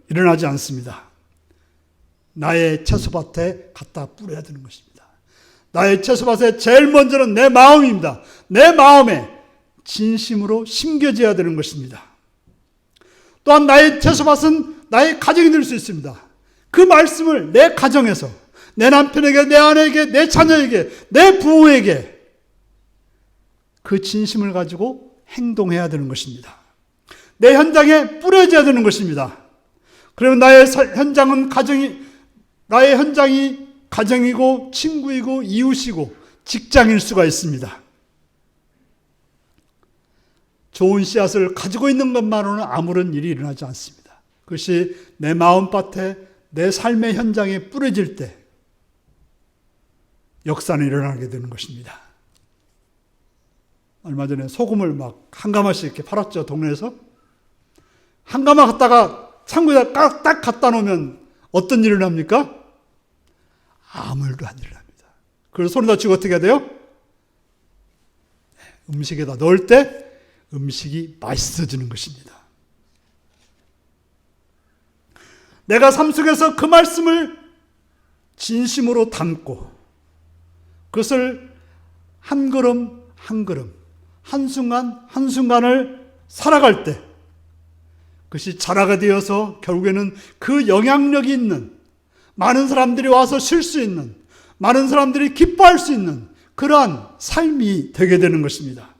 일어나지 않습니다. 나의 채소밭에 갖다 뿌려야 되는 것입니다. 나의 채소밭에 제일 먼저는 내 마음입니다. 내 마음에 진심으로 심겨져야 되는 것입니다. 또한 나의 채소밭은 나의 가정이 될 수 있습니다. 그 말씀을 내 가정에서 내 남편에게, 내 아내에게, 내 자녀에게, 내 부모에게 그 진심을 가지고 행동해야 되는 것입니다. 내 현장에 뿌려져야 되는 것입니다. 그러면 나의 현장이 가정이고 친구이고 이웃이고 직장일 수가 있습니다. 좋은 씨앗을 가지고 있는 것만으로는 아무런 일이 일어나지 않습니다. 그것이 내 마음밭에 내 삶의 현장에 뿌려질 때 역사는 일어나게 되는 것입니다. 얼마 전에 소금을 막 한 가마씩 이렇게 팔았죠, 동네에서. 한 가마 갖다가 창고에다 딱 갖다 놓으면 어떤 일을 합니까? 아무 일도 안 일어납니다. 그걸 손에다 쥐고 어떻게 해야 돼요? 음식에다 넣을 때 음식이 맛있어지는 것입니다. 내가 삶 속에서 그 말씀을 진심으로 담고 그것을 한 걸음 한 걸음, 한순간 한순간을 살아갈 때 그것이 자라가 되어서 결국에는 그 영향력이 있는, 많은 사람들이 와서 쉴 수 있는, 많은 사람들이 기뻐할 수 있는 그러한 삶이 되게 되는 것입니다.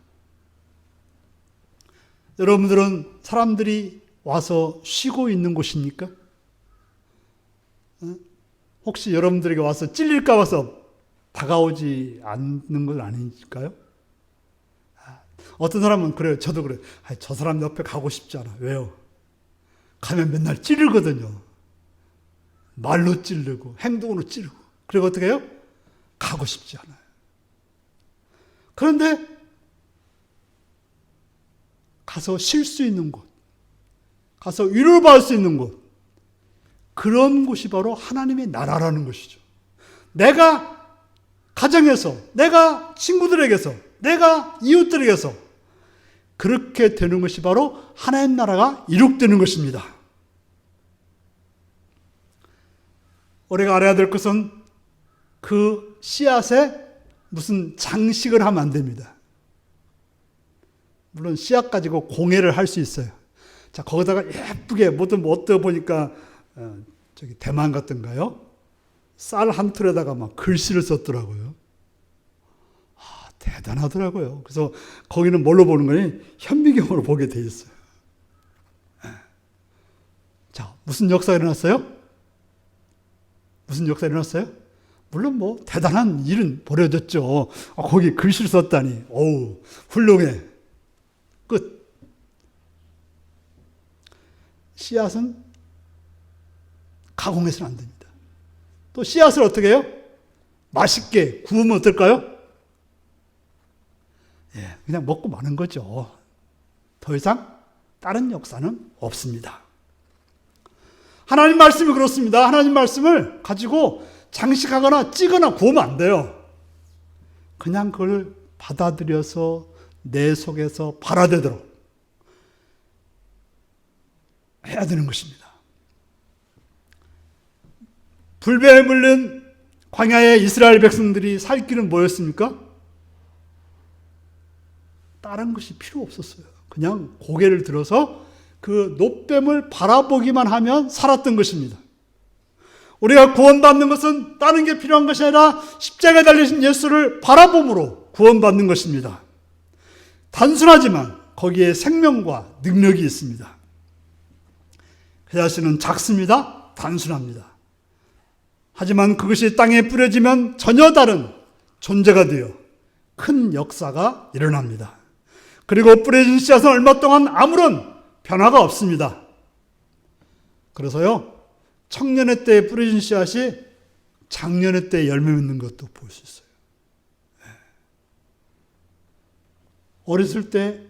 여러분들은 사람들이 와서 쉬고 있는 곳입니까? 혹시 여러분들에게 와서 찔릴까 봐서 다가오지 않는 건 아닐까요? 어떤 사람은 그래요. 저도 그래요. 저 사람 옆에 가고 싶지 않아. 왜요? 가면 맨날 찌르거든요. 말로 찌르고 행동으로 찌르고. 그리고 어떻게 해요? 가고 싶지 않아요. 그런데 가서 쉴 수 있는 곳, 가서 위로를 받을 수 있는 곳, 그런 곳이 바로 하나님의 나라라는 것이죠. 내가 가정에서, 내가 친구들에게서, 내가 이웃들에게서 그렇게 되는 것이 바로 하나님 나라가 이룩되는 것입니다. 우리가 알아야 될 것은 그 씨앗에 무슨 장식을 하면 안 됩니다. 물론 씨앗 가지고 공예를 할 수 있어요. 자, 거기다가 예쁘게 어떠 보니까 저기 대만 같던가요? 쌀 한 틀에다가 막 글씨를 썼더라고요. 대단하더라고요. 그래서 거기는 뭘로 보는 거니? 현미경으로 보게 돼 있어요. 자, 무슨 역사가 일어났어요? 무슨 역사가 일어났어요? 물론 대단한 일은 벌어졌죠. 거기 글씨를 썼다니. 어우, 훌륭해. 끝. 씨앗은 가공해서는 안 됩니다. 또 씨앗을 어떻게 해요? 맛있게 구우면 어떨까요? 그냥 먹고 마는 거죠. 더 이상 다른 역사는 없습니다. 하나님 말씀이 그렇습니다. 하나님 말씀을 가지고 장식하거나 찌거나 구우면 안 돼요. 그냥 그걸 받아들여서 내 속에서 발화되도록 해야 되는 것입니다. 불배에 물린 광야의 이스라엘 백성들이 살 길은 뭐였습니까? 다른 것이 필요 없었어요. 그냥 고개를 들어서 그 놋뱀을 바라보기만 하면 살았던 것입니다. 우리가 구원받는 것은 다른 게 필요한 것이 아니라 십자가에 달리신 예수를 바라봄으로 구원받는 것입니다. 단순하지만 거기에 생명과 능력이 있습니다. 그 자신은 작습니다. 단순합니다. 하지만 그것이 땅에 뿌려지면 전혀 다른 존재가 되어 큰 역사가 일어납니다. 그리고 뿌려진 씨앗은 얼마 동안 아무런 변화가 없습니다. 그래서요, 청년의 때에 뿌려진 씨앗이 작년에 때 열매 맺는 것도 볼 수 있어요. 어렸을 때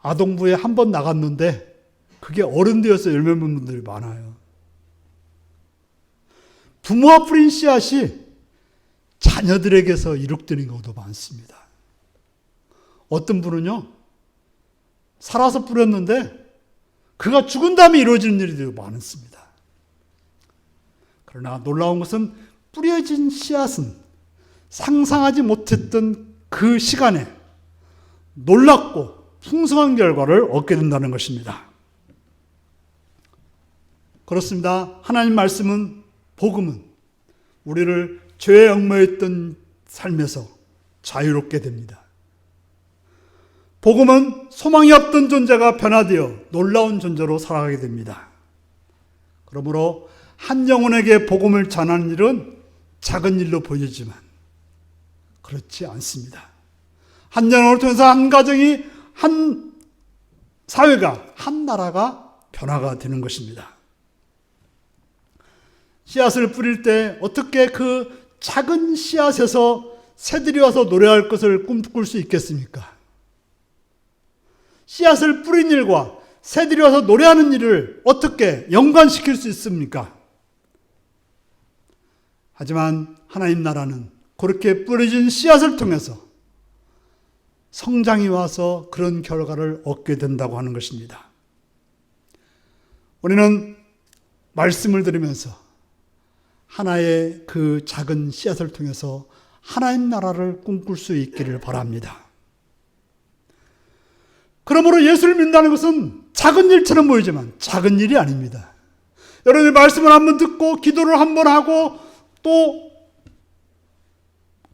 아동부에 한 번 나갔는데 그게 어른 되어서 열매 맺는 분들이 많아요. 부모가 뿌린 씨앗이 자녀들에게서 이룩되는 경우도 많습니다. 어떤 분은요, 살아서 뿌렸는데 그가 죽은 다음에 이루어지는 일이 많습니다. 그러나 놀라운 것은 뿌려진 씨앗은 상상하지 못했던 그 시간에 놀랍고 풍성한 결과를 얻게 된다는 것입니다. 그렇습니다. 하나님 말씀은, 복음은 우리를 죄에 얽매였던 삶에서 자유롭게 됩니다. 복음은 소망이 없던 존재가 변화되어 놀라운 존재로 살아가게 됩니다. 그러므로 한 영혼에게 복음을 전하는 일은 작은 일로 보이지만 그렇지 않습니다. 한 영혼을 통해서 한 가정이, 한 사회가, 한 나라가 변화가 되는 것입니다. 씨앗을 뿌릴 때 어떻게 그 작은 씨앗에서 새들이 와서 노래할 것을 꿈꿀 수 있겠습니까? 씨앗을 뿌린 일과 새들이 와서 노래하는 일을 어떻게 연관시킬 수 있습니까? 하지만 하나님 나라는 그렇게 뿌려진 씨앗을 통해서 성장이 와서 그런 결과를 얻게 된다고 하는 것입니다. 우리는 말씀을 들으면서 하나의 그 작은 씨앗을 통해서 하나님 나라를 꿈꿀 수 있기를 바랍니다. 그러므로 예수를 믿는다는 것은 작은 일처럼 보이지만 작은 일이 아닙니다. 여러분이 말씀을 한번 듣고 기도를 한번 하고 또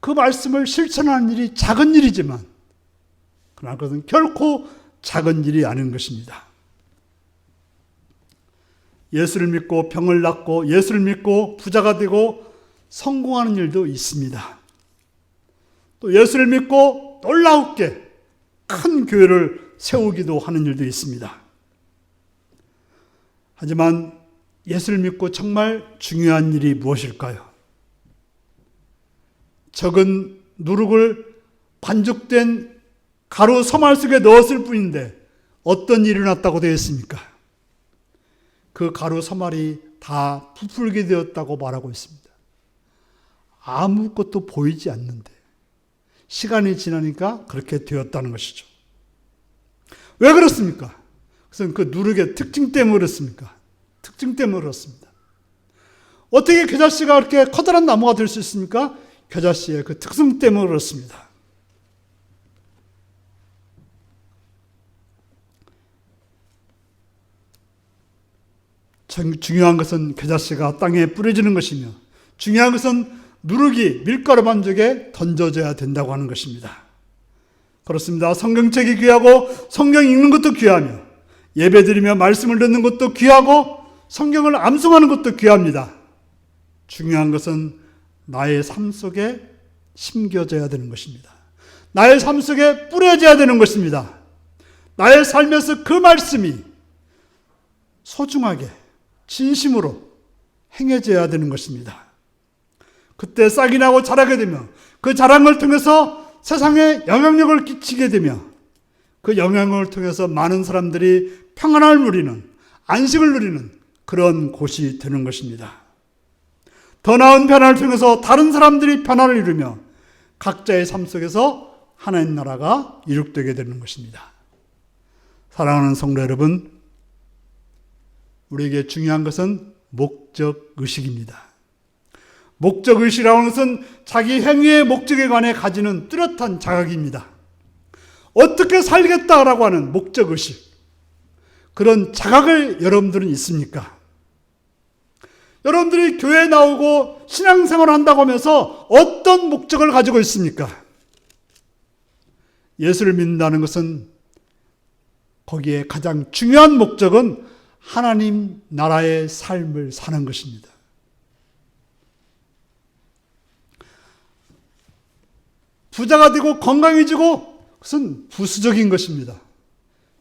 그 말씀을 실천하는 일이 작은 일이지만 그러나 그것은 결코 작은 일이 아닌 것입니다. 예수를 믿고 병을 낫고 예수를 믿고 부자가 되고 성공하는 일도 있습니다. 또 예수를 믿고 놀랍게 큰 교회를 세우기도 하는 일도 있습니다. 하지만 예수를 믿고 정말 중요한 일이 무엇일까요? 적은 누룩을 반죽된 가루 서말 속에 넣었을 뿐인데 어떤 일이 일어났다고 되어 있습니까? 그 가루 서말이 다 부풀게 되었다고 말하고 있습니다. 아무것도 보이지 않는데 시간이 지나니까 그렇게 되었다는 것이죠. 왜 그렇습니까? 그것은 그 누룩의 특징 때문에 그렇습니까? 특징 때문에 그렇습니다. 어떻게 겨자씨가 그렇게 커다란 나무가 될 수 있습니까? 겨자씨의 그 특성 때문에 그렇습니다. 중요한 것은 겨자씨가 땅에 뿌려지는 것이며 중요한 것은 누룩이 밀가루 반죽에 던져져야 된다고 하는 것입니다. 그렇습니다. 성경책이 귀하고 성경 읽는 것도 귀하며 예배드리며 말씀을 듣는 것도 귀하고 성경을 암송하는 것도 귀합니다. 중요한 것은 나의 삶 속에 심겨져야 되는 것입니다. 나의 삶 속에 뿌려져야 되는 것입니다. 나의 삶에서 그 말씀이 소중하게 진심으로 행해져야 되는 것입니다. 그때 싹이 나고 자라게 되며 그 자랑을 통해서 세상에 영향력을 끼치게 되며 그 영향을 통해서 많은 사람들이 평안을 누리는, 안식을 누리는 그런 곳이 되는 것입니다. 더 나은 변화를 통해서 다른 사람들이 변화를 이루며 각자의 삶 속에서 하나님 나라가 이룩되게 되는 것입니다. 사랑하는 성도 여러분, 우리에게 중요한 것은 목적의식입니다. 목적의식이라는 것은 자기 행위의 목적에 관해 가지는 뚜렷한 자각입니다. 어떻게 살겠다라고 하는 목적의식, 그런 자각을 여러분들은 있습니까? 여러분들이 교회에 나오고 신앙생활을 한다고 하면서 어떤 목적을 가지고 있습니까? 예수를 믿는다는 것은 거기에 가장 중요한 목적은 하나님 나라의 삶을 사는 것입니다. 부자가 되고 건강해지고 그것은 부수적인 것입니다.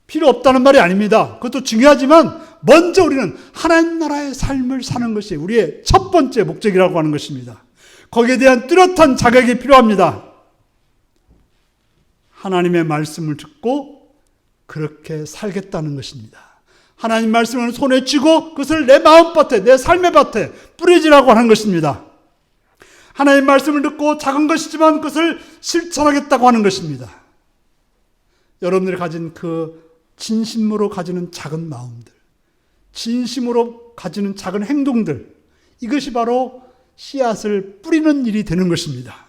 필요 없다는 말이 아닙니다. 그것도 중요하지만 먼저 우리는 하나님 나라의 삶을 사는 것이 우리의 첫 번째 목적이라고 하는 것입니다. 거기에 대한 뚜렷한 자격이 필요합니다. 하나님의 말씀을 듣고 그렇게 살겠다는 것입니다. 하나님 말씀을 손에 쥐고 그것을 내 마음밭에, 내 삶의 밭에 뿌리지라고 하는 것입니다. 하나님 말씀을 듣고 작은 것이지만 그것을 실천하겠다고 하는 것입니다. 여러분들이 가진 그 진심으로 가지는 작은 마음들, 진심으로 가지는 작은 행동들, 이것이 바로 씨앗을 뿌리는 일이 되는 것입니다.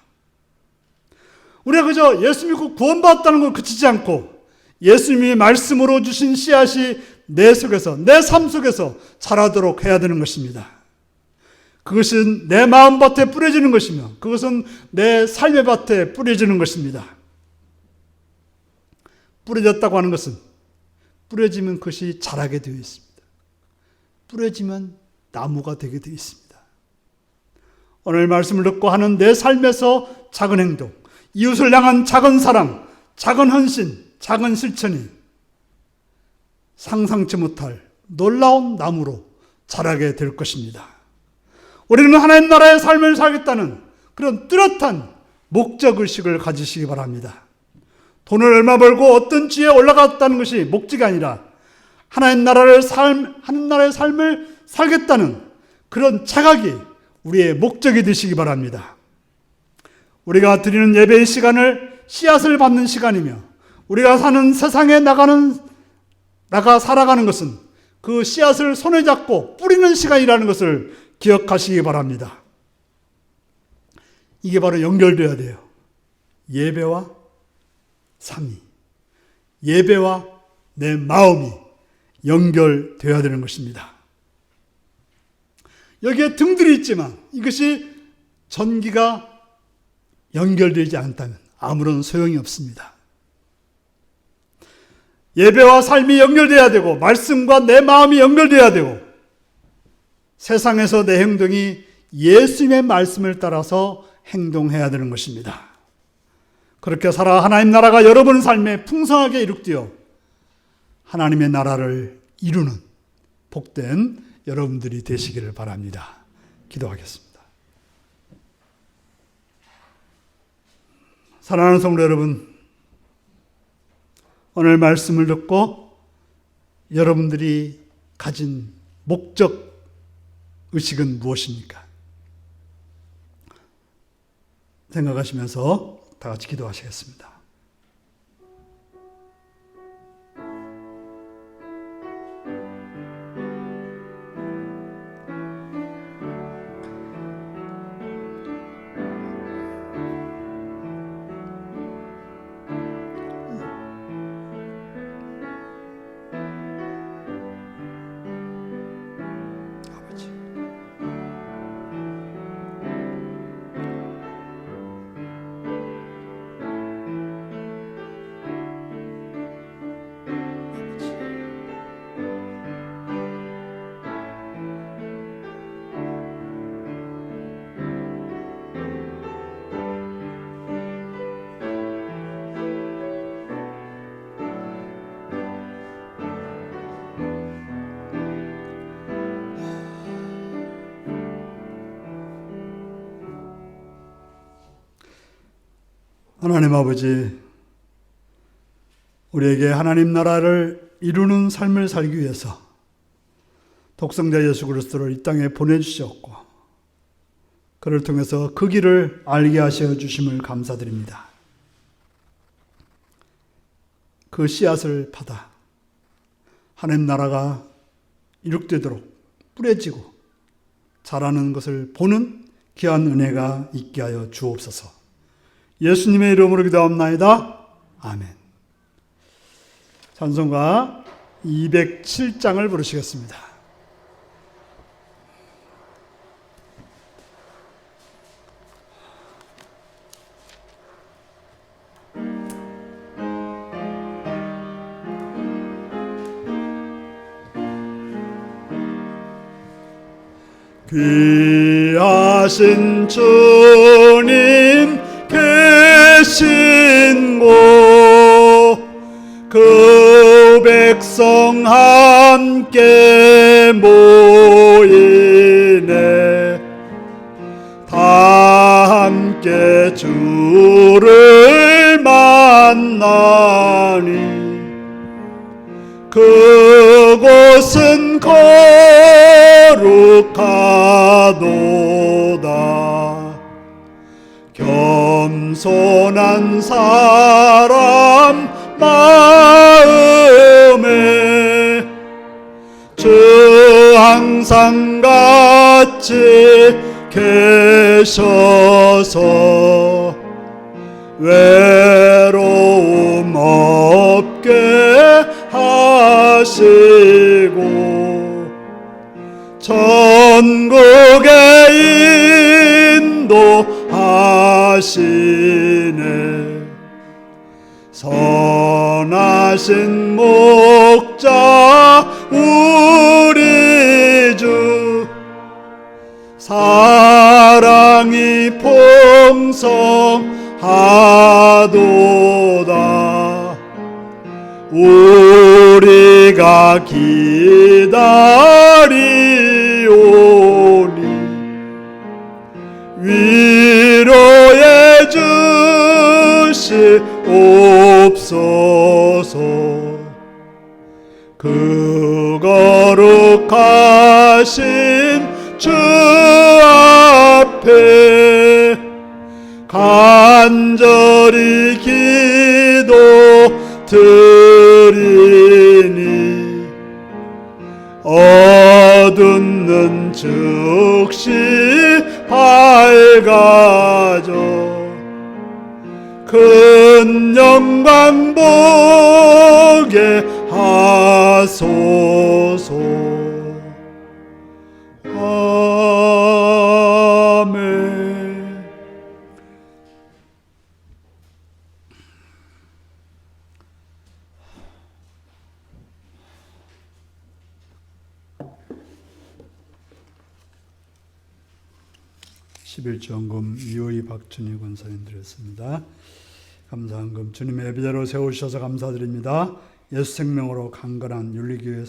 우리가 그저 예수 믿고 구원받았다는 걸 그치지 않고 예수님이 말씀으로 주신 씨앗이 내 속에서, 내 삶 속에서 자라도록 해야 되는 것입니다. 그것은 내 마음밭에 뿌려지는 것이며 그것은 내 삶의 밭에 뿌려지는 것입니다. 뿌려졌다고 하는 것은 뿌려지면 그것이 자라게 되어 있습니다. 뿌려지면 나무가 되게 되어 있습니다. 오늘 말씀을 듣고 하는 내 삶에서 작은 행동, 이웃을 향한 작은 사랑, 작은 헌신, 작은 실천이 상상치 못할 놀라운 나무로 자라게 될 것입니다. 우리는 하나님 나라의 삶을 살겠다는 그런 뚜렷한 목적의식을 가지시기 바랍니다. 돈을 얼마 벌고 어떤 지에 올라갔다는 것이 목적이 아니라 하나님 나라의 삶을 살겠다는 그런 자각이 우리의 목적이 되시기 바랍니다. 우리가 드리는 예배의 시간을 씨앗을 받는 시간이며 우리가 사는 세상에 나가 살아가는 것은 그 씨앗을 손에 잡고 뿌리는 시간이라는 것을 기억하시기 바랍니다. 이게 바로 연결되어야 돼요. 예배와 삶이, 예배와 내 마음이 연결되어야 되는 것입니다. 여기에 등들이 있지만 이것이 전기가 연결되지 않다면 아무런 소용이 없습니다. 예배와 삶이 연결돼야 되고 말씀과 내 마음이 연결돼야 되고 세상에서 내 행동이 예수님의 말씀을 따라서 행동해야 되는 것입니다. 그렇게 살아 하나님 나라가 여러분 삶에 풍성하게 이룩되어 하나님의 나라를 이루는 복된 여러분들이 되시기를 바랍니다. 기도하겠습니다. 사랑하는 성도 여러분, 오늘 말씀을 듣고 여러분들이 가진 목적 의식은 무엇입니까? 생각하시면서 다 같이 기도하시겠습니다. 하나님 아버지, 우리에게 하나님 나라를 이루는 삶을 살기 위해서 독생자 예수 그리스도를 이 땅에 보내주셨고 그를 통해서 그 길을 알게 하셔 주심을 감사드립니다. 그 씨앗을 받아 하나님 나라가 이룩되도록 뿌려지고 자라는 것을 보는 귀한 은혜가 있게 하여 주옵소서. 예수님의 이름으로 기도합나이다. 아멘. 찬송가 207장을 부르시겠습니다. 귀하신 주님 계신 곳 그 백성 함께 모이네. 다 함께 주를 만나니 그곳은 거룩하도다. 겸손한 사람 마음에 주 항상 같이 계셔서 외로움 없게 하시고 천국에 인도하시네. 선하신 목자 우리 주 사랑이 풍성하도다. 우리가 기다리오니 위로해 주시옵소서. 그 거룩하신 주 앞에 간절히 기도 드리니 얻은 즉시 밝아져 큰 영광 보게 하소서. 아멘. 십일조헌금 이호희 박준희 권사님 드렸습니다. 감사한금 주님의 예배자로 세우셔서 감사드립니다. 예수 생명으로 강건한 윤리교회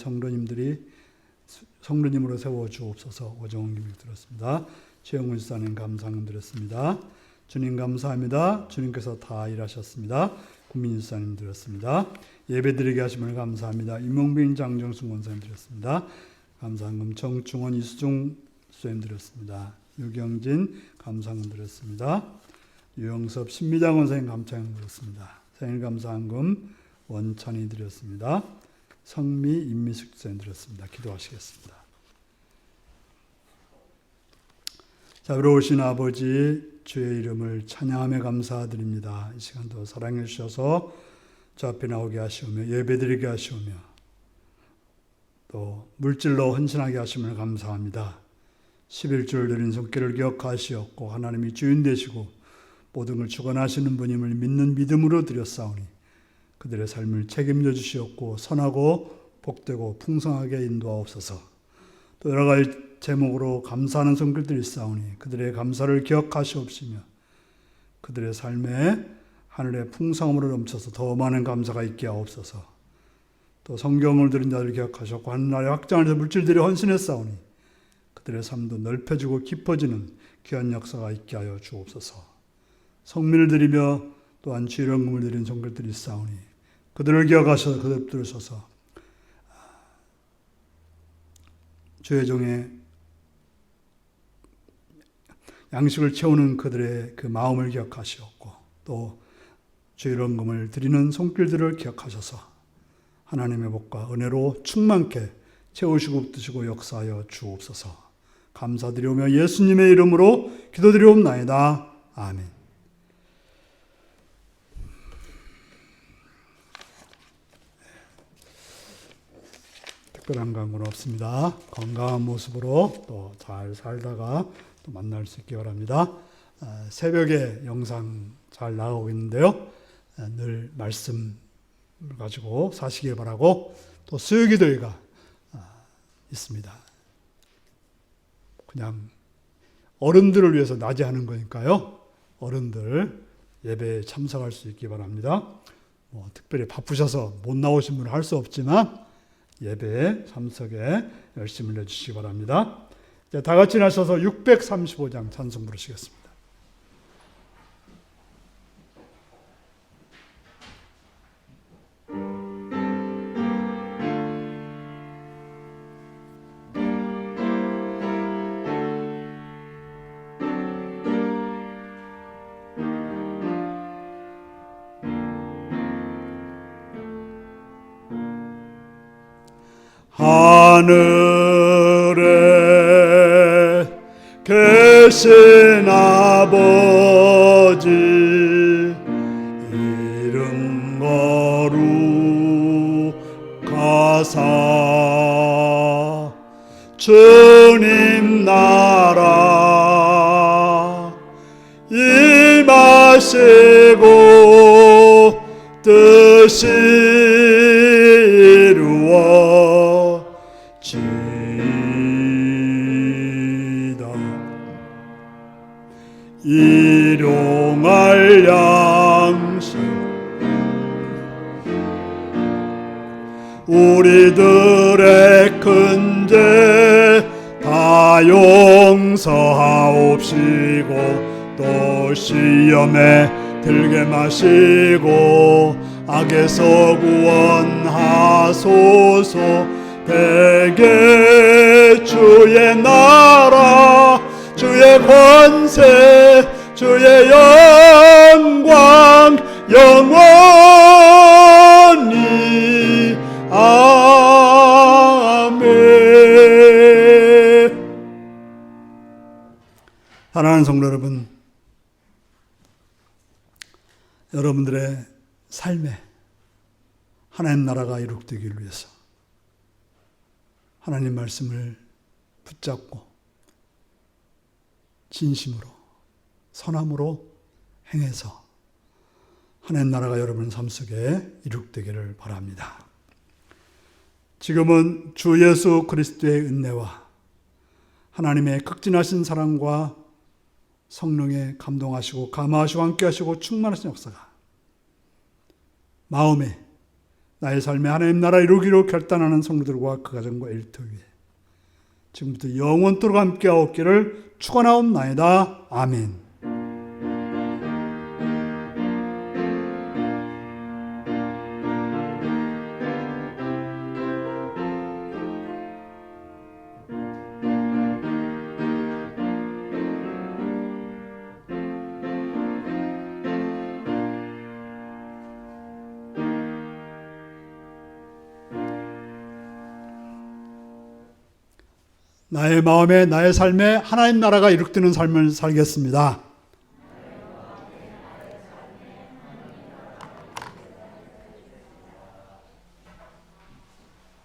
성도님으로 세워주옵소서. 오정훈 김 들었습니다. 최영훈 지사님 감사한금 드렸습니다. 주님 감사합니다. 주님께서 다 일하셨습니다. 국민 지사님 드렸습니다. 예배드리게 하심을 감사합니다. 임용빈 장정순 권사님 드렸습니다. 감사한금 정충원 이수종 수님 드렸습니다. 유경진 감사한금 드렸습니다. 유영섭 신미장 원사님 감사한금 드렸습니다. 생일 감사한금 원찬이 드렸습니다. 성미 임미숙 수님 드렸습니다. 기도하시겠습니다. 자, 의로우신 아버지 주의 이름을 찬양하며 감사드립니다. 이 시간도 사랑해 주셔서 저 앞에 나오게 하시오며 예배드리게 하시오며 또 물질로 헌신하게 하심을 감사합니다. 11절 드린 손길을 기억하시었고 하나님이 주인 되시고 모든 걸 주관하시는 분임을 믿는 믿음으로 드렸사오니 그들의 삶을 책임져 주시었고 선하고 복되고 풍성하게 인도하옵소서. 또 여러 가지 제목으로 감사하는 손길들이 있사오니 그들의 감사를 기억하시옵시며 그들의 삶에 하늘의 풍성함으로 넘쳐서 더 많은 감사가 있게 하옵소서. 또 성경을 들은 자들 기억하셨고 하늘나라의 확장을 물질들이 헌신했사오니 그들의 삶도 넓혀지고 깊어지는 귀한 역사가 있게 하여 주옵소서. 성민을 드리며 또한 주일원금을 드린 손길들이 있사오니 그들을 기억하셔서 그들 들으셔서 주의 종의 양식을 채우는 그들의 그 마음을 기억하시었고 또 주일원금을 드리는 손길들을 기억하셔서 하나님의 복과 은혜로 충만케 채우시고 붙드시고 역사하여 주옵소서. 감사드리오며 예수님의 이름으로 기도드리옵나이다. 아멘. 특별한 강구는 없습니다. 건강한 모습으로 또 잘 살다가 또 만날 수 있기 바랍니다. 새벽에 영상 잘 나가고 있는데요. 늘 말씀을 가지고 사시길 바라고 또 수요기도회가 있습니다. 그냥 어른들을 위해서 낮에 하는 거니까요. 어른들 예배에 참석할 수 있기 바랍니다. 특별히 바쁘셔서 못 나오신 분은 할 수 없지만 예배에 참석에 열심히 내주시기 바랍니다. 자, 다 같이 나서서 635장 찬송 부르시겠습니다. 하늘에 계신 아버지 이름 거룩하사 주님 나라 임하시고 뜻이 일용할 양식 우리들의 큰 죄 다 용서하옵시고 또 시험에 들게 마시고 악에서 구원하소서. 대개 주의 나라 주의 권세 주의 영광 영원히 아멘. 사랑하는 성도 여러분, 여러분들의 삶에 하나님 나라가 이룩되기 위해서 하나님 말씀을 붙잡고 진심으로 선함으로 행해서 하나님 나라가 여러분 삶 속에 이룩되기를 바랍니다. 지금은 주 예수 그리스도의 은혜와 하나님의 극진하신 사랑과 성령의 감동하시고 감화하시고 함께하시고 충만하신 역사가 마음에 나의 삶에 하나님 나라 이루기로 결단하는 성도들과 그 가정과 일터 위에 지금부터 영원토록 함께하옵기를 축원하옵나이다. 아멘. 나의 마음에 나의 삶에 하나님 나라가 이룩되는 삶을 살겠습니다.